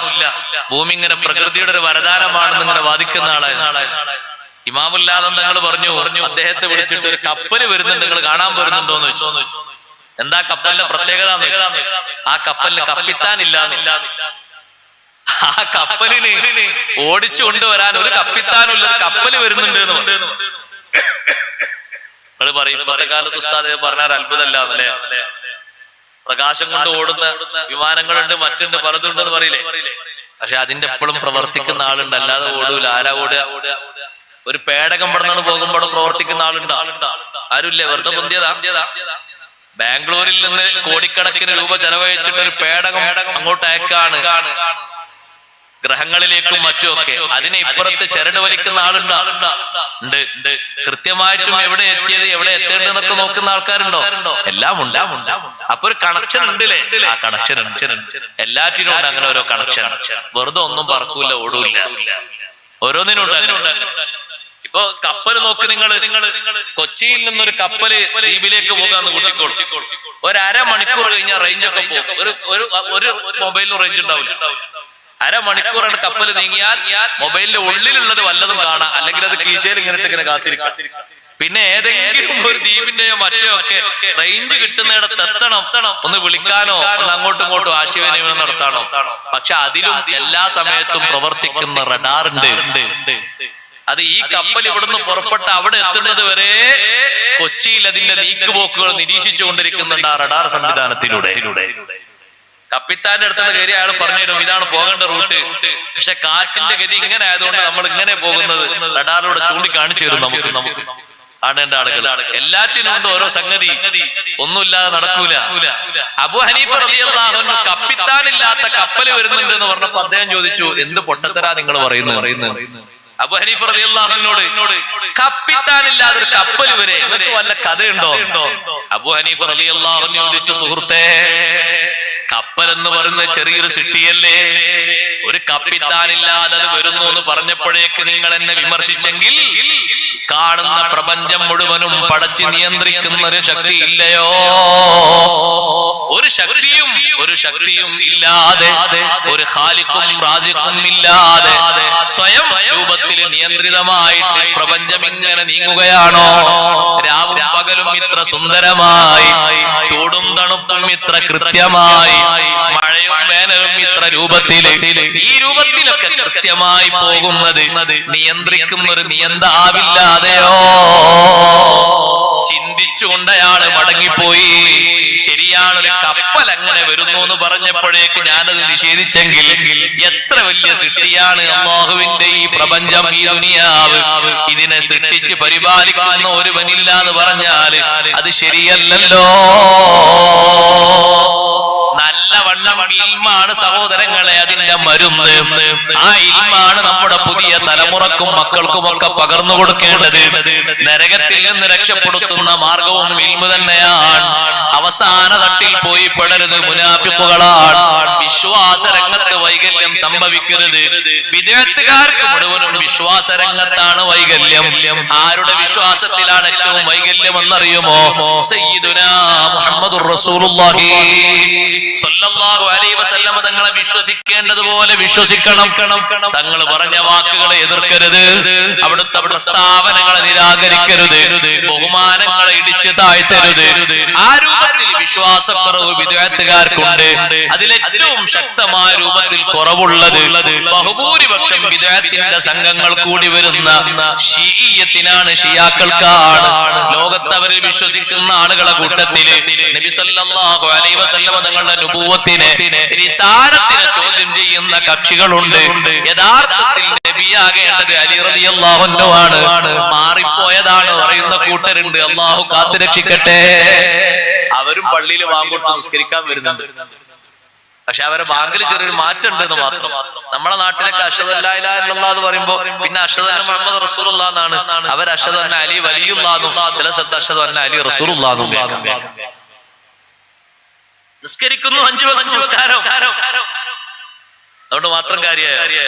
ഭൂമി ഇങ്ങനെ പ്രകൃതിയുടെ ഒരു വരദാനമാണെന്ന് ഇങ്ങനെ വാദിക്കുന്ന ആളായിരുന്നു. ഇമാമുൽ ആലം തങ്ങൾ പറഞ്ഞു, അദ്ദേഹത്തെ വിളിച്ചിട്ട് ഒരു കപ്പല് വരുന്നുണ്ട്, നിങ്ങൾ കാണാൻ വരുന്നുണ്ടോന്ന് ചോദിച്ചു. എന്താ കപ്പലിന്റെ പ്രത്യേകത? ആ കപ്പലിന് കപ്പിത്താനില്ല. ആ കപ്പലിന് ഓടിച്ചു കൊണ്ടുവരാൻ ഒരു കപ്പിത്താനുള്ള കപ്പല് വരുന്നുണ്ട് എന്ന് നിങ്ങൾ പറയും. ഇപ്പോഴത്തെ കാലത്ത് ഉസ്താദ് പറഞ്ഞാൽ അത്ഭുതമല്ലേ? പ്രകാശം കൊണ്ട് ഓടുന്ന വിമാനങ്ങളുണ്ട്, മറ്റുണ്ട്, പലതുണ്ടെന്ന് പറയില്ലേ? പക്ഷെ അതിന്റെ എപ്പോഴും പ്രവർത്തിക്കുന്ന ആളുണ്ട്, അല്ലാതെ ഓടൂല. ആരാ ഓടുക? ഒരു പേടകം പടന്നാണ് പോകുമ്പോൾ പ്രവർത്തിക്കുന്ന ആളുണ്ട്. ആരുമില്ലേ? വെറുതെ പൊന്തിയതാ. ബാംഗ്ലൂരിൽ നിന്ന് കോടിക്കണക്കിന് രൂപ ചെലവഴിച്ചിട്ട് ഒരു പേടകം അങ്ങോട്ട് അയക്കാണ്, ഗ്രഹങ്ങളിലേക്കും മറ്റുമൊക്കെ. അതിനെ ഇപ്പുറത്ത് ചരട് വലിക്കുന്ന ആളുണ്ട്. ഉണ്ട്. കൃത്യമായിട്ടും എവിടെ എത്തിയത് എവിടെ എത്തേണ്ടതെന്നൊക്കെ നോക്കുന്ന ആൾക്കാരുണ്ടോ? എല്ലാം ഉണ്ട്. അപ്പൊ ഒരു കണക്ഷൻ ഉണ്ടല്ലേ? ആ കണക്ഷൻ ഉണ്ട്. എല്ലാറ്റിനും ഉണ്ട് അങ്ങനെ ഓരോ കണക്ഷൻ. വെറുതെ ഒന്നും പറക്കൂല, ഓടൂല്ല, ഓരോന്നിനും ഉണ്ട്. ഇപ്പൊ കപ്പല് നോക്ക് നിങ്ങൾ. കൊച്ചിയിൽ നിന്നൊരു കപ്പല് ദ്വീപിലേക്ക് പോകാന്ന് കൂട്ടിക്കോളൂ. ഒരു അരമണിക്കൂർ കഴിഞ്ഞാൽ റേഞ്ച് ഒക്കെ പോകും. ഒരു മൊബൈലിനും റേഞ്ച് ഉണ്ടാവില്ല. അരമണിക്കൂറാണ് കപ്പൽ നീങ്ങിയാൽ മൊബൈലിന്റെ ഉള്ളിലുള്ളത് വല്ലതും കാണാം, അല്ലെങ്കിൽ അത് കീശയിൽ ഇങ്ങനെ കാത്തിരിക്കാം. പിന്നെ ഏതെങ്കിലും ഒരു ദ്വീപിന്റെയോ മറ്റോ ഒക്കെ റേഞ്ച് കിട്ടുന്നിടത്ത് എത്തണം, ഒന്ന് വിളിക്കാനോ ഒന്ന് അങ്ങോട്ടും ഇങ്ങോട്ടും ആശയവിനിമയം നടത്താനോ. പക്ഷെ അതിലും എല്ലാ സമയത്തും പ്രവർത്തിക്കുന്ന റഡാർ ഉണ്ട്. അത് ഈ കപ്പൽ ഇവിടുന്ന് പുറപ്പെട്ട് അവിടെ എത്തുന്നത് വരെ കൊച്ചിയിൽ അതിന്റെ നീക്കുപോക്കുകൾ നിരീക്ഷിച്ചുകൊണ്ടിരിക്കുന്നുണ്ട് ആ റഡാർ സംവിധാനത്തിലൂടെ. കപ്പിത്താന്റെ അടുത്തുള്ള കയറി അയാൾ പറഞ്ഞുതരും ഇതാണ് പോകേണ്ട റൂട്ട്. പക്ഷെ കാറ്റിന്റെ ഗതി ഇങ്ങനെ ആയതുകൊണ്ട് നമ്മൾ ഇങ്ങനെ പോകുന്നത് റഡാറിലൂടെ ചൂണ്ടിക്കാണിച്ചു തരും നമുക്ക് കാണേണ്ട ആളുകൾ. എല്ലാറ്റിനും ഉണ്ട് ഓരോ സംഗതി, ഒന്നുമില്ലാതെ നടക്കൂല. അബൂ ഹനീഫ റളിയല്ലാഹു അൻഹു കപ്പിത്താനില്ലാത്ത കപ്പൽ വരുന്നുണ്ട് എന്ന് പറഞ്ഞപ്പോ അദ്ദേഹം ചോദിച്ചു, എന്ത് പൊട്ടത്തരാ നിങ്ങൾ പറയുന്നത്? അബൂ ഹനീഫ റളിയല്ലാഹു അൻഹുവിനോട് കപ്പിത്താനില്ലാതെ ഒരു കപ്പൽ വരെ നിങ്ങൾക്ക് വല്ല കഥയുണ്ടോ? അബൂ ഹനീഫ റളിയല്ലാഹു അൻഹു ചോദിച്ചു, സുഹൃത്തേ, കപ്പൽ എന്ന് പറയുന്ന ചെറിയൊരു സിട്ടിയല്ലേ, ഒരു കപ്പിത്താനില്ലാതെ അത് വരുന്നു എന്ന് പറഞ്ഞപ്പോഴേക്ക് നിങ്ങൾ എന്നെ വിമർശിച്ചെങ്കിൽ കാണുന്ന പ്രപഞ്ചം മുഴുവനും പടച്ച് നിയന്ത്രിക്കുന്ന ഒരു ശക്തി ഇല്ലയോ? ഒരു ശക്തിയും ഇല്ലാതെ, ഒരു ഖാലിഖും റാസിഖും ഇല്ലാതെ സ്വയം രൂപത്തിൽ നിയന്ത്രിതമായിട്ട് പ്രപഞ്ചം ഇങ്ങനെ നീങ്ങുകയാണോ? രാവും പകലും ഇത്ര സുന്ദരമായി, ചൂടും തണുപ്പും ഇത്ര കൃത്യമായി, മഴയും വേനലും ഇത്ര രൂപത്തില്, ഈ രൂപത്തിലൊക്കെ കൃത്യമായി പോകുന്നത് നിയന്ത്രിക്കുന്ന ഒരു നിയന്താവില്ലാതെയോ? ചിന്തിച്ചുകൊണ്ട് അയാള് മടങ്ങിപ്പോയി. ശരിയാണ്, ഒരു കപ്പൽ അങ്ങനെ വരുന്നു എന്ന് പറഞ്ഞപ്പോഴേക്ക് ഞാനത് നിഷേധിച്ചെങ്കിൽ എത്ര വലിയ സൃഷ്ടിയാണ് അല്ലാഹുവിന്റെ ഈ പ്രപഞ്ചം, ഈ ദുനിയാവ്. ഇതിനെ സൃഷ്ടിച്ച് പരിപാലിക്കുന്ന ഒരുവനില്ല എന്ന് പറഞ്ഞാല് അത് ശരിയല്ലല്ലോ. നല്ലവണ്ണം ഇൽമാണ് സഹോദരങ്ങളെ അതിന്റെ മരുന്ന്. ആ ഇൽമാണ് നമ്മുടെ പുതിയ തലമുറക്കും മക്കൾക്കുമൊക്കെ പകർന്നു കൊടുക്കേണ്ടത്. നരകത്തിൽ നിന്ന് രക്ഷപ്പെടുത്തുന്ന മാർഗവും ഇൽമു തന്നെയാണ്. അവസാന തട്ടിൽ പോയി പെടരുത് മുനാഫിഖുകളാണ്. വിശ്വാസ രംഗത്ത് വൈകല്യം സംഭവിക്കരുത്. വിദേഹത്തുകാർക്ക് മുഴുവനും വിശ്വാസ രംഗത്താണ് വൈകല്യം. ആരുടെ വിശ്വാസത്തിലാണ് ഏറ്റവും വൈകല്യം എന്നറിയുമോ? സയ്യിദുനാ മുഹമ്മദുർ റസൂലുള്ളാഹി സ്വല്ലല്ലാഹു അലൈഹി വസല്ലം തങ്ങളെ വിശ്വസിക്കേണ്ടതുപോലെ വിശ്വസിക്കണം. തങ്ങൾ പറഞ്ഞ വാക്കുകളെ എതിർക്കരുത്, അവിടുത്തെ പ്രസ്താവനകളെ നിരാകരിക്കരുത്, ബഹുമാനങ്ങളെ ഇടിച്ചു താഴ്ത്തരുത്. ആ രൂപത്തിൽ വിശ്വാസക്കുറവ് വിദ്യാർത്ഥികാർക്കുണ്ട്. അതിലേറ്റവും ശക്തമായ രൂപത്തിൽ കുറവുള്ളത് ബഹുഭൂരിപക്ഷം വിദ്യാർത്ഥിന്റെ സംഘങ്ങൾ കൂടി വരുന്ന ശീഇയ്യത്തിനാണ്, ഷിയാക്കൾക്കാണ്. ലോകത്ത് അവരിൽ വിശ്വസിക്കുന്ന ആളുകളെ കൂട്ടത്തില് നബി സല്ലല്ലാഹു അലൈഹി വസല്ലം തങ്ങളുടെ നുബുവത്തിനെ, റിസാലത്തിനെ ചോദ്യം ചെയ്യുന്ന കക്ഷികളുണ്ട്. യഥാർത്ഥത്തിൽ നബിയാകേണ്ടത് അലി റളിയല്ലാഹു അൻഹു ആണ്, മാറിപ്പോയതാണ് പറയുന്ന കൂട്ടരുണ്ട്. അല്ലാഹു കാത്തുരക്ഷിക്കട്ടെ. അവരും പള്ളിയിൽ വാങ്ങോട്ട് നിസ്കരിക്കാൻ വരുന്നുണ്ട്. പക്ഷെ അവരെ ബാങ്കിൽ ചെറിയൊരു മാറ്റം ഉണ്ടെന്ന് മാത്രം. നമ്മുടെ നാട്ടിലൊക്കെ അഷ്ഹദു അല്ലാ ഇലാഹ ഇല്ലല്ലാഹ് എന്ന് പറയുമ്പോ പിന്നെ അഷ്ഹദു അന്ന മുഹമ്മദ് റസൂലുള്ളാഹ് എന്നാണ്. അവർ അഷ്ഹദു അന്ന അലി വലിയുള്ളാഹ് എന്നും ചില സ്ഥലത്ത് അഷ്ഹദു അന്ന അലി റസൂലുള്ളാഹ് എന്നും നിസ്കരിക്കുന്നു. 5 വക്ത് നിസ്കാരം. അതുകൊണ്ട് മാത്രം കാര്യമായ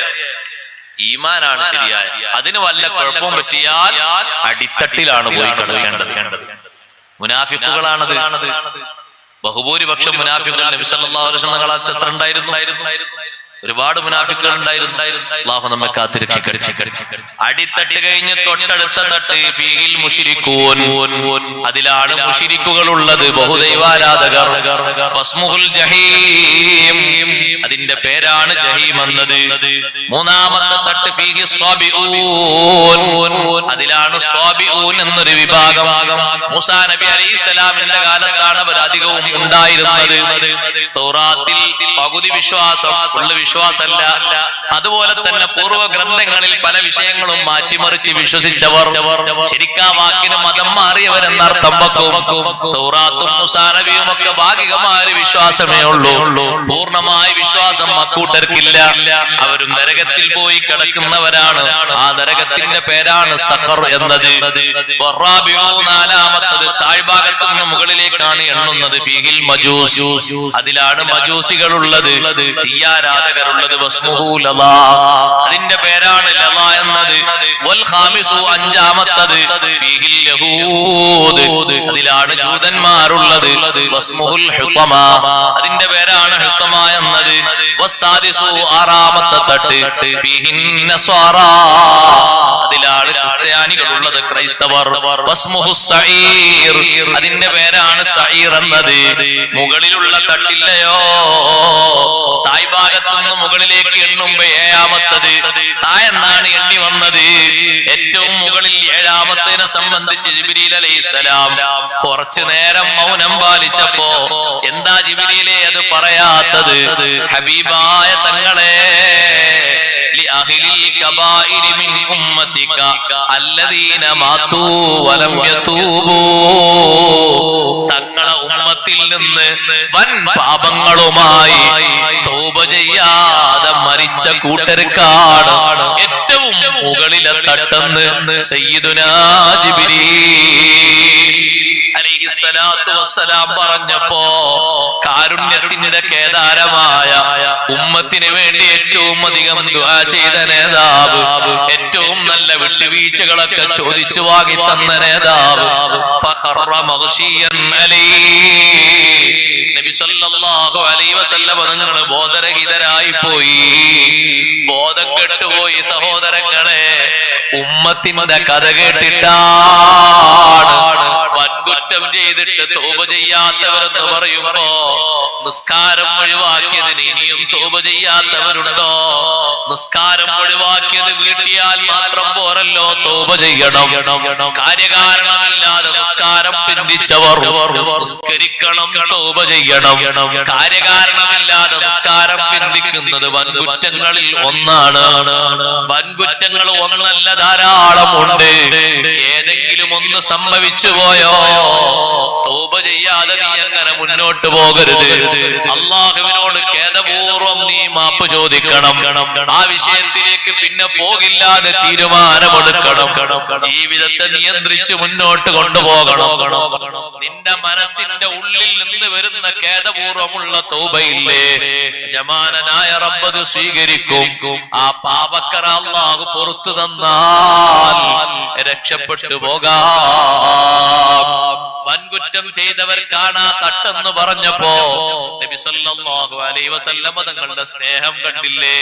ഈമാനാണ് ശരിയായ. അതിന് വല്ല കുഴപ്പവും പറ്റിയാൽ അടിത്തട്ടിലാണ് പോയി കടവേണ്ടത്. മുനാഫിക്കുകളാണത്. ബഹുഭൂരിപക്ഷം മുനാഫിക്കുകൾ നബി സല്ലല്ലാഹു അലൈഹി വസല്ലം കാലത്ത് എത്ര ഉണ്ടായിരുന്നു? ഒരുപാട് മുനാഫിക്കുകൾ ഉണ്ടായിരുന്നു. അല്ലാഹു നമ്മെ കാത്തുരക്ഷിക്കട്ടെ. അടിത്തട്ട് കഴിഞ്ഞ് തൊട്ടടുത്ത തട്ട് ഫീഹിൽ മുശ്രികൂൻ, അതിലാണ് മുശ്രിക്കുകൾ ഉള്ളത്, ബഹുദൈവാരാധകർ. വസ്മുഹുൽ ജഹീം, അതിന്റെ പേരാണ് ജഹീം എന്നത്. മൂന്നാമത്തെ തട്ട് ഫീഹി സ്വാബിഊൻ, അതിലാണ് സ്വാബിഊൻ എന്നൊരു വിഭാഗം. മൂസാ നബി അലൈഹിസ്സലാമിന്റെ കാലത്താണ് അവർ അധികവും ഉണ്ടായിരുന്നത്. തൗറാത്തിൽ പകുതി വിശ്വാസം, ഫുള്ള് വിശ്വാസമല്ല. അതുപോലെ തന്നെ പൂർവ്വ ഗ്രന്ഥങ്ങളിൽ പല വിഷയങ്ങളും മാറ്റിമറിച്ച് വിശ്വസിച്ചവർ, ശരിക്കാ വാക്കിന് മതം മാറിയവരെന്നർത്ഥം വെക്കും. തൗറാത്തും മൂസാ നബിയും ഒക്കെ ഭാഗികമായ വിശ്വാസമേ ഉള്ളൂ, പൂർണ്ണമായ വിശ്വാസം അക്കൂട്ടർക്കില്ല. അവരും നരകത്തിൽ പോയി കിടക്കുന്നവരാണ്. ആ നരകത്തിന്റെ പേരാണ് സഖർ എന്നത്. നാലാമത്തത് താഴ്ഭാഗത്തു നിന്ന് മുകളിലേക്കാണ് എണ്ണുന്നത്. ഫീഹിൽ മജൂസ്, അതിലാണ് മജൂസികൾ ഉള്ളത്, തീയാരാധകരുള്ളത്. വസ്മുഹു ലളാ, അതിന്റെ പേരാണ് ലളാ എന്നത്. വൽ ഖാമിസു, അഞ്ചാമത്തത് ഫീഹിൽ യഹൂദ്, അതിലാണ് ജൂതന്മാരുള്ളത്. വസ്മുഹുൽ ഹുതമാ, അതിന്റെ പേരാണ് ഹുതമാ എന്നത്. വസ്സാദിസു, ആറാമത്തെ തട്ട് ഫീഹിൻ നസ്വാറാ, അതിലാണ് ക്രിസ്ത്യാനികളുള്ളത്, ക്രൈസ്തവർ. വസ്മുഹുസ് സഈർ, അതിന്റെ പേരാണ് സഈർ എന്നത്. മുകളിലുള്ള തട്ടില്ലയോ, താഴ്ഭാഗത്തു നിന്ന് മുകളിലേക്ക് എണ്ണുമ്പോ ഏഴാമത്തത് തായെന്നാണ് എണ്ണി വന്നത്. ഏറ്റവും മുകളിൽ ഏഴാമത്തേനെ സംബന്ധിച്ച് ജിബ്രീൽ അലൈഹിസ്സലാം കുറച്ചു നേരം മൗനം പാലിച്ചപ്പോ എന്താ ജിബ്രീലേ അത് പറയാത്തത്? ഹബീബായ തങ്ങളെ, ലിഅഹ്ലിൽ കബായിരി മിൻ ഉമ്മതിക അല്ലദീന മാതൂ വലം യതൂബൂ, തങ്ങളെ ഉമ്മത്തിൽ നിന്ന് വൻ പാപങ്ങളുമായി തൗബ ചെയ്യാതെ മരിച്ച കൂട്ടർക്കാണ് ഏറ്റവും മുകളിലെ തട്ടെന്ന് സയ്യിദുനാ ജിബ്രീൽ അലൈഹിസ്സലാത്തു വസ്സലാം പറഞ്ഞപ്പോ കാരുണ്യത്തിന്റെ കേദാരമായ ഉമ്മത്തിന് വേണ്ടി ഏറ്റവും അധികം ദുആ ചെയ്ത നേതാവ്, ഏറ്റവും നല്ല വിട്ടുവീഴ്ചകളൊക്കെ ചോദിച്ചു വാങ്ങി തന്ന നേതാവ്, ഫഖറ മഗ്ശിയൻ അലൈഹി, നബി സല്ലല്ലാഹു അലൈഹി വസല്ലം തങ്ങൾ ബോധരഹിതരായി പോയി, ബോധം കെട്ടുപോയി. സഹോദരങ്ങളെ, ഉമ്മത്തിന്റെ കഥ കേട്ടിട്ടാണ് വൻകുറ്റം ചെയ്തിട്ട് തൗബ ചെയ്യാത്തവരെന്ന് പറയുമ്പോ നിസ്കാരം ഒഴിവാക്കിയതിന് ഇനിയും തൗബ ചെയ്യാത്തവരുണ്ടോ? നിസ്കാരം ഒഴിവാക്കിയത് വീട്ടിയാൽ മാത്രം പോരല്ലോ, തൗബ ചെയ്യണം. കാര്യകാരണമില്ലാതെ നിസ്കാരം പിന്തിച്ചവർ നിസ്കരിക്കണം, തൗബ ചെയ്യണം. കാര്യകാരണമില്ലാതെ നിസ്കാരം പിന്തിക്കുന്നത് വൻകുറ്റങ്ങളിൽ ഒന്നാണ്. വൻകുറ്റങ്ങൾ ഒന്നല്ല, ധാരാളമുണ്ട്. ഏതെങ്കിലും ഒന്ന് സംഭവിച്ചു പോയോ, തൗബ ചെയ്യാതെ നീ അങ്ങനെ മുന്നോട്ട് പോകരുത്. അള്ളാഹുവിനോട് ഖേദപൂർവം നീ മാപ്പ് ചോദിക്കണം. ആ വിഷയത്തിലേക്ക് പിന്നെ പോകില്ലാതെ തീരുമാനമെടുക്കണം. ജീവിതത്തെ നിയന്ത്രിച്ച് മുന്നോട്ട് കൊണ്ടുപോകണം. നിന്റെ മനസ്സിന്റെ ഉള്ളിൽ നിന്ന് വരുന്ന ഖേദപൂർവമുള്ള തൗബയില്ലേ, യജമാനനായ റബ്ബ് സ്വീകരിക്കും. ആ പാപക്കറ അല്ലാഹു പുറത്തു തന്നാൽ രക്ഷപ്പെട്ടു പോകാം. വൻകുറ്റം ചെയ്തവർ കാണാ തട്ടെന്ന് പറഞ്ഞപ്പോ നബി സല്ലല്ലാഹു അലൈഹി വസല്ലം തങ്ങളുടെ സ്നേഹം കണ്ടില്ലേ?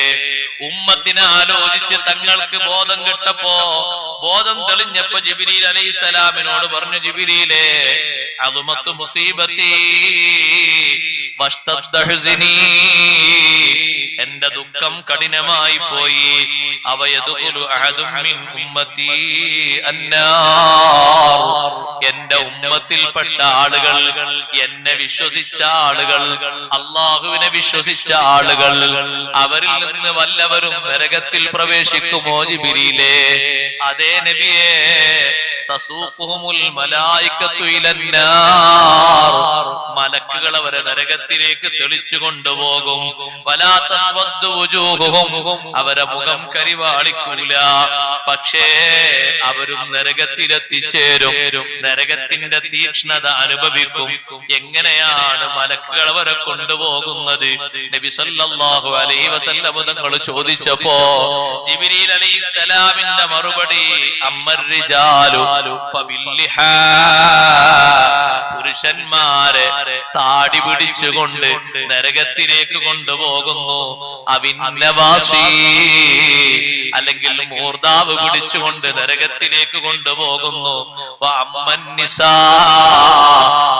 ഉമ്മത്തിനെ ആലോചിച്ച് തങ്ങൾക്ക് ബോധം കിട്ടപ്പോ, ബോധം തെളിഞ്ഞപ്പോ ജിബ്രീൽ അലൈഹിസ്സലാമിനോട് പറഞ്ഞു, ജിബ്രീലേ, അദ്മത്തു മുസീബത്തി വഷ്തദ്ദ ഹുസ്നി, എന്റെ ദുഃഖം കഠിനമായി പോയി. അവയദ്ഖുലു അഹദും മിൻ ഉമ്മത്തി അന്നാർ, എന്റെ ഉമ്മത്തിൽപ്പെട്ട ആളുകൾ, എന്നെ വിശ്വസിച്ച ആളുകൾ, അള്ളാഹുവിനെ വിശ്വസിച്ച ആളുകൾ, അവരിൽ നിന്ന് വല്ലവരും നരകത്തിൽ പ്രവേശിക്കുമോ ജിബ്രീലേ? അതേ നബിയേ, തസൂഖുഹുൽ മലായികത്തു ഇലന്നാർ, മലക്കുകൾ അവരെ നരകത്തിലേക്ക് തെളിച്ചു കൊണ്ടുപോകും. വലാ തസ്വദ്ദു വുജൂഹുഹും, അവരെ മുഖം കരിവാളിക്കൂല. പക്ഷേ അവരും നരകത്തിലെത്തിച്ചേരും, നരകത്തിന്റെ തീക്ഷ്ണത അനുഭവിക്കും. എങ്ങനെയാണ് മലക്കുകൾ അവരെ കൊണ്ടുപോകുന്നത്? നബി സല്ലല്ലാഹു അലൈഹി വസല്ലം തങ്ങൾ ചോദിച്ചപ്പോ ജിബ്രീൽ അലൈഹിസ്സലാമിന്റെ മറുപടി, അമ്മർ റിജാലു ഫബില്ലിഹാ, പുരുഷന്മാരെ താടി പിടിച്ചുകൊണ്ട് നരകത്തിലേക്ക് കൊണ്ടുപോകുന്നു. അവിന്നവാസി, അല്ലെങ്കിൽ മൂർദാവ് പിടിച്ചുകൊണ്ട് നരകത്തിലേക്ക് കൊണ്ടുപോകുന്നു. വഅമ്മന്നിസാ,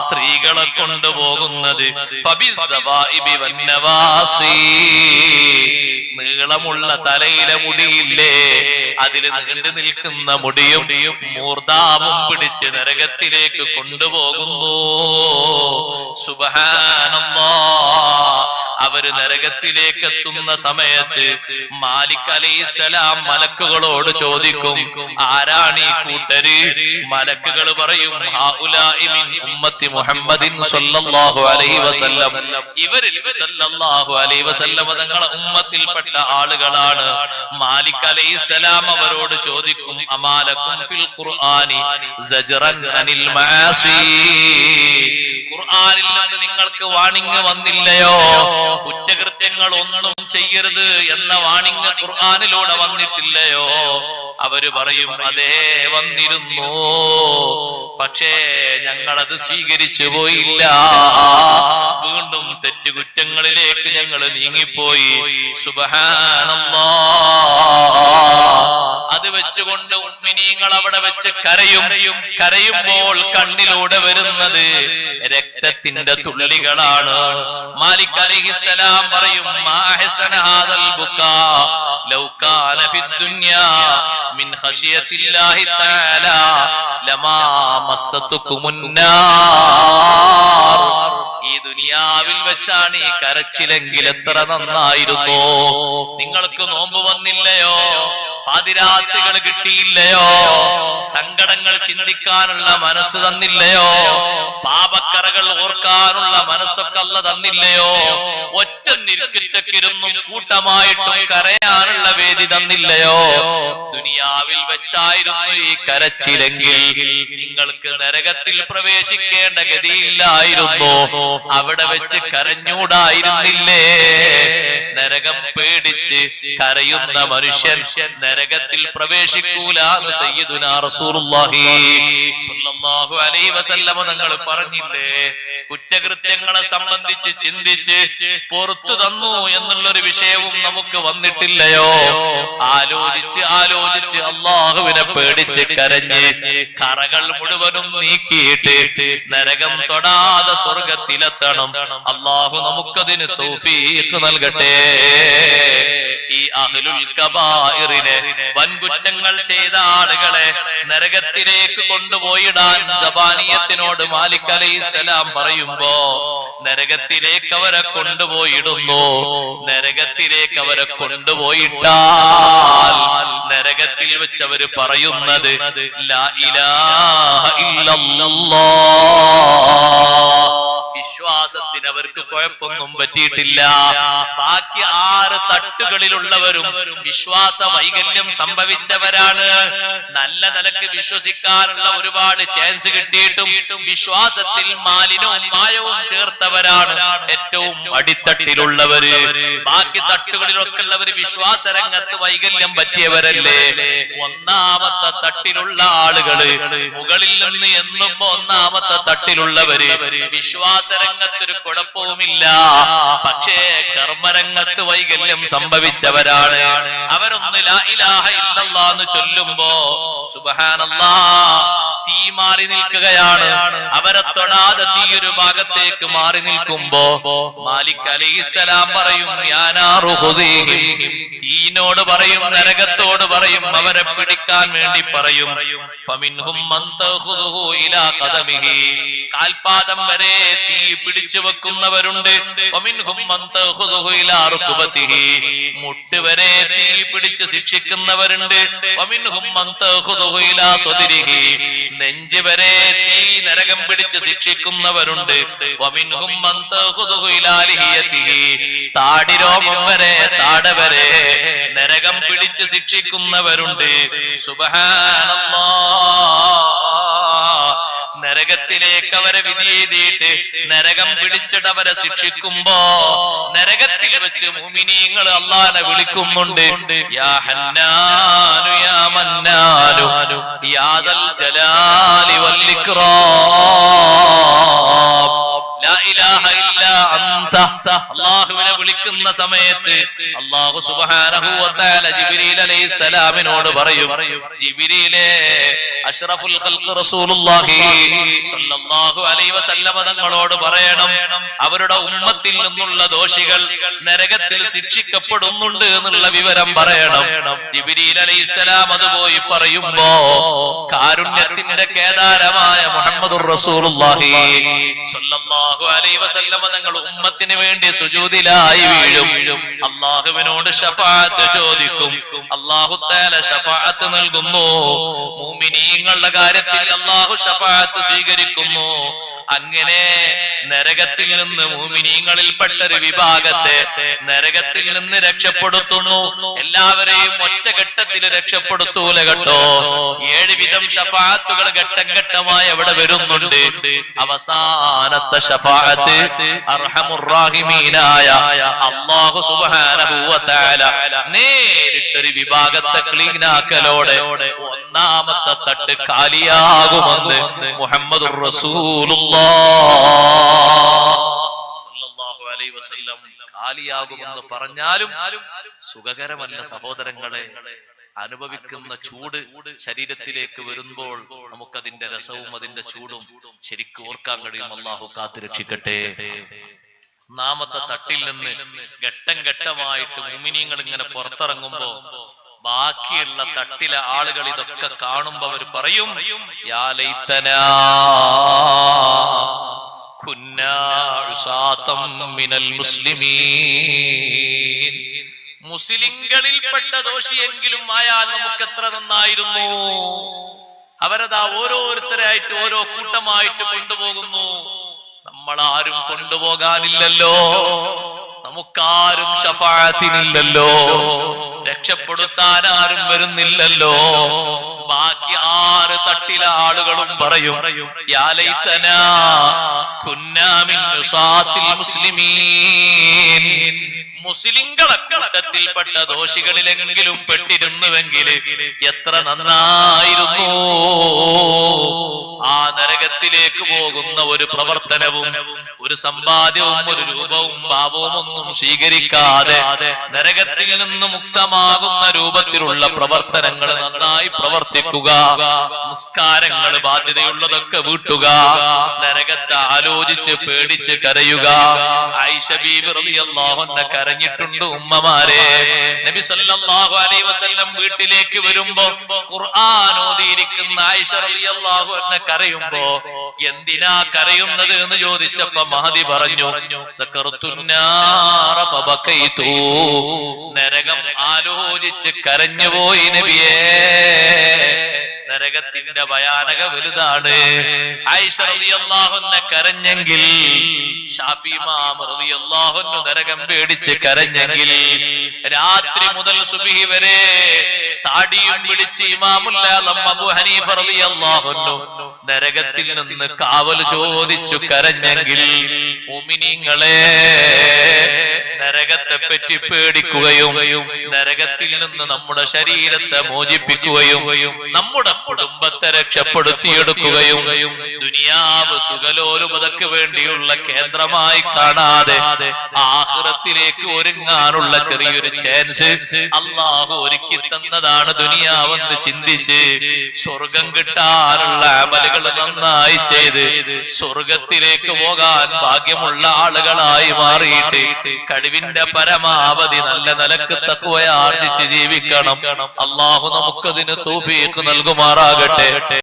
സ്ത്രീകളെ കൊണ്ടുപോകുന്നത് ഫബിദ്ദവാഇബി വന്നവാസി, നീളമുള്ള തലയിലെ മുടിയില്ലേ, അതിൽ നീണ്ടു നിൽക്കുന്ന മുടിയും മൂർദാവും പിടിച്ച് നരകത്തിലേക്ക് കൊണ്ടുപോകുന്നു. സുബ്ഹാനല്ലാഹ്, അവര് നരകത്തിലേക്ക് എത്തുന്ന സമയത്ത് മാലിക് അലൈഹിസ്സലാം മലക്കുകളോട് ചോദിക്കും, ആരാണ് ഈ കൂട്ടര്? മലക്കുകൾ പറയും, ഹൗലാഇ മിൻ ഉമ്മത്തി മുഹമ്മദിൻ സ്വല്ലല്ലാഹു അലൈഹി വസല്ലം, ഇവരിൽ സല്ലല്ലാഹു അലൈഹി വസല്ലം തങ്ങളുടെ ഉമ്മത്തിൽപ്പെട്ട ആളുകളാണ്. മാലിക് അലൈഹിസ്സലാം അവരോട് ചോദിക്കും, അമാലക്കും ഫിൽ ഖുർആനി സജ്റൻ അനിൽ മആസി, ഖുർആനിൽ നിന്ന് നിങ്ങൾക്ക് വാണിംഗ് വന്നില്ലയോ? കുറ്റകൃത്യങ്ങൾ ഒന്നും ചെയ്യരുത് എന്ന വാണിംഗ് ഖുർആനിലൂടെ വന്നിട്ടില്ലയോ? അവര് പറയും, അതേ വന്നിരുന്നു, പക്ഷേ ഞങ്ങളത് സ്വീകരിച്ചു പോയില്ല. വീണ്ടും തെറ്റുകുറ്റങ്ങളിലേക്ക് ഞങ്ങൾ നീങ്ങിപ്പോയി. സുബ്ഹാനല്ലാഹ്. അത് വെച്ചുകൊണ്ട് മുഅ്മിനീങ്ങൾ അവിടെ വെച്ച് കരയുമ്പോൾ കണ്ണിലൂടെ വരുന്നത് രക്തത്തിന്റെ തുള്ളികളാണ്. മാലിക് അലൈഹിസ്സലാം പറയും, മാ അഹ്സന ഹാദൽ ബുകാ ലൗ കാന ഫിദ്ദുനിയാ മിൻ ഖശിയത്തില്ലാഹി തആല ലമാ മസ്സതുകുമുന്നാർ. ഈ ദുനിയാവിൽ വെച്ചാണ് ഈ കരച്ചിലെങ്കിൽ എത്ര നന്നായിരുന്നു. നിങ്ങൾക്ക് നോമ്പ് വന്നില്ലയോ? പാതിരാത്രികൾ കിട്ടിയില്ലയോ? സങ്കടങ്ങൾ ചിന്തിക്കാനുള്ള മനസ്സ് തന്നില്ലയോ? പാപക്കറകൾ ഓർക്കാനുള്ള മനസ്സൊക്കെ അല്ല തന്നില്ലയോ? ഒറ്റ നിൽക്കിറ്റക്കിരുന്നും കൂട്ടമായിട്ടും കരയാനുള്ള വേദി തന്നില്ലയോ? ദുനിയാവിൽ വെച്ചായിരുന്നു ഈ കരച്ചിലെങ്കിൽ നിങ്ങൾക്ക് നരകത്തിൽ പ്രവേശിക്കേണ്ട ഗതിയില്ലായിരുന്നു. അവിടെ വെച്ച് കരഞ്ഞൂടായിരുന്നില്ലേ? നരകം പേടിച്ച് കരയുന്ന മനുഷ്യൻ നരകത്തിൽ പ്രവേശിക്കൂലാന്ന് സയ്യിദുനാ റസൂലുള്ളാഹി സ്വല്ലല്ലാഹു അലൈഹി വസല്ലം തങ്ങൾ പറഞ്ഞില്ലേ? കുറ്റകൃത്യങ്ങളെ സംബന്ധിച്ച് ചിന്തിച്ച് പുറത്തു തന്നു എന്നുള്ളൊരു വിഷയവും നമുക്ക് വന്നിട്ടില്ലയോ? ആലോചിച്ച് അള്ളാഹുവിനെ പേടിച്ച് കരഞ്ഞ് കറകൾ മുഴുവനും നീക്കിയിട്ട് നരകം തൊടാതെ സ്വർഗത്തിലെത്തണം. അള്ളാഹു നമുക്കതിന് തൗഫീഖ് നൽകട്ടെ. ഈ അഹ്ലുൽ കബായിറിനെ, വൻകുറ്റങ്ങൾ ചെയ്ത ആളുകളെ നരകത്തിലേക്ക് കൊണ്ടുപോയിടാൻ സബാനിയത്തിനോട് മാലിക് അലൈഹിസ്സലാം പറയുമ്പോ നരകത്തിലേക്ക് അവരെ കൊണ്ടുപോയിടുന്നു. നരകത്തിലേക്ക് അവരെ കൊണ്ടുപോയിട്ടാൽ നരകത്തിൽ വെച്ച് അവര് പറയുന്നത് ലാ ഇലാഹ ഇല്ലല്ലാഹ്. വിശ്വാസത്തിന് അവർക്ക് കുഴപ്പമൊന്നും പറ്റിയിട്ടില്ല. ബാക്കി 6 തട്ടുകളിലുള്ളവരും വിശ്വാസ വൈകല്യം സംഭവിച്ചവരാണ്. നല്ല നിലക്ക് വിശ്വസിക്കാനുള്ള ഒരുപാട് ചാൻസ് കിട്ടിയിട്ടും വിശ്വാസത്തിൽ മാലിന്യവും മായവും ചേർത്തവരാണ് ഏറ്റവും അടിത്തട്ടിലുള്ളവര്. ബാക്കി തട്ടുകളിലൊക്കെ ഉള്ളവര് വിശ്വാസ രംഗത്ത് വൈകല്യം പറ്റിയവരല്ലേ? ഒന്നാമത്തെ തട്ടിലുള്ള ആളുകള് മുകളിൽ നിന്ന് എന്നുമ്പോ ഒന്നാമത്തെ തട്ടിലുള്ളവര് വിശ്വാസ രംഗത്തൊരു കുഴപ്പവുമില്ല, പക്ഷേ കർമ്മരംഗത്ത് വൈകല്യം സംഭവിച്ചവരാണ്. അവരൊന്ന് ലാ ഇലാഹ ഇല്ലല്ലാഹ് എന്ന് ചൊല്ലുമ്പോ സുബ്ഹാനല്ലാഹ് തീ മാറി നിൽക്കുകയാണ്. അവരെ തൊടാതെ തീ ഒരു ഭാഗത്തേക്ക് മാറി നിൽക്കുമ്പോ മാലിക് അലൈഹിസ്സലാം പറയും, യാ നാറു ഖുദീഹിം. തീനോട് പറയും, നരകത്തോട് പറയും, അവരെ പിടിക്കാൻ വേണ്ടി പറയും. ഫമിൻഹും മൻ തഖുദുഹു ഇലാ ഖദമിഹി. കാൽപാദം വരെ തീ പിടിച്ചു വെക്കുന്നവരുണ്ട്. വമിൻഹും മൻ തഖുദുഹു ഇലാ റുക്ബതിഹി. മുട്ട് വരെ തീ പിടിച്ച് ശിക്ഷിക്കുന്നവരുണ്ട്. വമിൻഹും മൻ തഖുദുഹു ഇലാ സദ്രിഹി. നെഞ്ച് വരെ തീ നരകം പിടിച്ച് ശിക്ഷിക്കുന്നവരുണ്ട്. വമിൻഹും മൻ തഖുദുഹു ഇലാ ലിഹിയതിഹി. താടിരോമം വരെ താട വരെ നരകം പിടിച്ച് ശിക്ഷിക്കുന്നവരുണ്ട്. സുബ്ഹാനല്ലാഹ്. നരകത്തിലേക്ക് അവരെ വിധി ചെയ്തിട്ട് നരകം പിടിച്ചിട്ട് അവരെ ശിക്ഷിക്കുമ്പോ നരകത്തിൽ വെച്ച് മുഅ്മിനീങ്ങൾ അല്ലാഹുവിനെ വിളിക്കുന്നുണ്ട്, യാ ഹന്നാനു യാ മന്നാനു യാ ദൽ ജലാലി വൽ ഇക്റാം ലാ ഇലാഹ ഇല്ലാ അൻത. അല്ലാഹുവിനെ വിളിക്കുന്ന സമയത്ത് അല്ലാഹു സുബ്ഹാനഹു വ തആല ജിബ്രീൽ അലൈഹിസ്സലാമിനോട് പറയും, ജിബ്രീലേ, അഷ്റഫുൽ ഖൽഖ് റസൂലുള്ളാഹി സ്വല്ലല്ലാഹു അലൈഹി വസല്ലം തങ്ങളോട് പറയണം, അവരുടെ ഉമ്മത്തിൽ നിന്നുള്ള ദോഷികൾ നരകത്തിൽ ശിക്ഷിക്കപ്പെടുന്നുണ്ട് എന്നുള്ള വിവരം പറയണം. ജിബ്രീൽ അലൈഹിസ്സലാം അത് പോയി പറയുമ്പോ കാരുണ്യത്തിന്റെ കേദാരമായ മുഹമ്മദുർ റസൂലുള്ളാഹി സ്വല്ലല്ലാഹു അലൈഹി വസല്ലം തങ്ങൾ ഉമ്മത്തിന് വേണ്ടി സുജൂദിലായി തലയായി വീഴും. അള്ളാഹുവിനോട് ശഫാഅത്ത് ചോദിക്കും. അള്ളാഹു തആല ശഫാഅത്ത് നൽകുന്നു. മുഅ്മിനീങ്ങളുടെ കാര്യത്തിൽ അള്ളാഹു ശഫാഅത്ത് സ്വീകരിക്കുന്നു. അങ്ങനെ നരകത്തിൽ നിന്ന് മുഅ്മിനീങ്ങളിൽപ്പെട്ട ഒരു വിഭാഗത്തെ നരകത്തിൽ നിന്ന് രക്ഷപ്പെടുത്തുന്നു. എല്ലാവരെയും ഒറ്റഘട്ടത്തിൽ രക്ഷപ്പെടുത്തൂല കേട്ടോ. 7 വിധം ശഫാഅത്തുകൾ ഘട്ടം ഘട്ടമായി അവിടെ വരുന്നുണ്ട്. അവസാനത്തെ ശഫാഅത്ത് അർഹമുർ റഹീമീനായ അല്ലാഹു സുബ്ഹാനഹു വ തആല നേരിട്ടൊരു വിഭാഗത്തെ ക്ലീനാക്കലോടെ ഒന്നാമത്തെ തട്ട് കാലിയാകുമെന്ന് മുഹമ്മദുർ റസൂലുള്ളാഹ് സ്വല്ലല്ലാഹു അലൈഹി വസല്ലം. കാലിയാകുമെന്ന് പറഞ്ഞാലും സുഖകരമല്ല സഹോദരങ്ങളെ. അനുഭവിക്കുന്ന ചൂട് ശരീരത്തിലേക്ക് വരുമ്പോൾ നമുക്കതിന്റെ രസവും അതിന്റെ ചൂടും ശരിക്കും ഓർക്കാൻ കഴിയും. അല്ലാഹു കാത്തുരക്ഷിക്കട്ടെ. ഒന്നാമത്തെ തട്ടിൽ നിന്ന് ഘട്ടം ഘട്ടമായിട്ട് മുഅ്മിനീങ്ങൾ ഇങ്ങനെ പുറത്തിറങ്ങുമ്പോ ബാക്കിയുള്ള തട്ടിലെ ആളുകൾ ഇതൊക്കെ കാണുമ്പോ അവർ പറയും, യാ ലൈതനാ കുന്നാ ഉസാതം മിനൽ മുസ്ലിമീൻ. മുസ്ലിംകളിൽപ്പെട്ട ദോഷിയെങ്കിലും ആയാൽ നമുക്ക് എത്ര നന്നായിരുന്നു. അവരതാ ഓരോരുത്തരായിട്ട് ഓരോ കൂട്ടമായിട്ട് കൊണ്ടുപോകുന്നു. നമ്മളാരും കൊണ്ടുപോകാനില്ലല്ലോ, നമുക്കാരും ശഫാഅത്തിനില്ലല്ലോ, രക്ഷപ്പെടുത്താൻ ആരും വരുന്നില്ലല്ലോ. ബാക്കി 6 തട്ടിലെ ആളുകളും പറയും, യാ ലൈതനാ കുന്നാ മിൻ ഉസാത്തിൽ മുസ്ലിമീൻ. മുസ്ലിംകളെ കൂട്ടത്തിൽപ്പെട്ട ദോഷികളിലെങ്കിലും പെട്ടിരുന്നുവെങ്കിൽ എത്ര നന്നായിരുന്നു. ആ നരകത്തിലേക്ക് പോകുന്ന ഒരു പ്രവർത്തനവും ഒരു സമ്പാദ്യവും ഒരു രൂപവും ഭാവവും ഒന്നും സ്വീകരിക്കാതെ നരകത്തിൽ നിന്ന് മുക്തമാകുന്ന രൂപത്തിലുള്ള പ്രവർത്തനങ്ങൾ നന്നായി പ്രവർത്തിക്കുക. നിസ്കാരങ്ങൾ ബാധ്യതയുള്ളതൊക്കെ വീട്ടുക. നരകത്തെ ആലോചിച്ച് പേടിച്ച് കരയുക. ആയിഷ ബീവി റളിയല്ലാഹു അൻഹ കരഞ്ഞിട്ടുണ്ട്. ഉമ്മമാരെ, നബി സല്ലല്ലാഹു അലൈഹി വസല്ലം വീട്ടിലേക്ക് വരുമ്പോ ഖുർആൻ ഓതിയിരിക്കുന്ന ആയിഷ റളിയല്ലാഹു അൻഹ കരയുമ്പോ എന്തിനാ കരയുന്നത് എന്ന് ചോദിച്ചപ്പോ മഹദി പറഞ്ഞു, നരകം ആലോചിച്ച് കരഞ്ഞുപോയി നബിയേ. നരകത്തിന്റെ ഭയാനക വലുതാണ്. ആയിഷ റളിയല്ലാഹു അൻഹ കരഞ്ഞെങ്കിൽ, ശാഫി ഇമാം റളിയല്ലാഹു അൻഹു നരകം പേടിച്ച് കരഞ്ഞെങ്കിൽ, രാത്രി മുതൽ സുബ്ഹി വരെ താടിയും പിടിച്ച് ഇമാമുൽ ആലം അബൂ ഹനീഫ റളിയല്ലാഹു അൻഹു നരകത്തിൽ നിന്ന് കാവൽ ചോദിച്ചു കരഞ്ഞെങ്കിൽ, മുഅ്മിനീങ്ങളെ നരകത്തെ പറ്റി പേടിക്കുകയും നരകത്തിൽ നിന്ന് നമ്മുടെ ശരീരത്തെ മോചിപ്പിക്കുകയും നമ്മുടെ കുടുംബത്തെ രക്ഷപ്പെടുത്തിയെടുക്കുകയും ദുനിയാവ് സുഖലോലുപതയ്ക്ക് വേണ്ടിയുള്ള കേന്ദ്രമായി കാണാതെ ആഖിറത്തിലേക്ക് ഒരുങ്ങാനുള്ള ചെറിയൊരു ചാൻസ് അല്ലാഹു ഒരുക്കി തന്നതാണ് ദുനിയാവെന്ന് ചിന്തിച്ച് സ്വർഗം കിട്ടാനുള്ള അമലുകൾ നന്നായി ചെയ്ത് സ്വർഗത്തിലേക്ക് പോകാൻ ഭാഗ്യമുള്ള ആളുകളായി മാറിയിട്ട് കഴിവിന്റെ പരമാവധി നല്ല നിലക്ക് തഖ്വയാർജിച്ച് ജീവിക്കണം. അല്ലാഹു നമുക്കതിന് തൗഫീഖ് നൽകുമാറാകട്ടെ.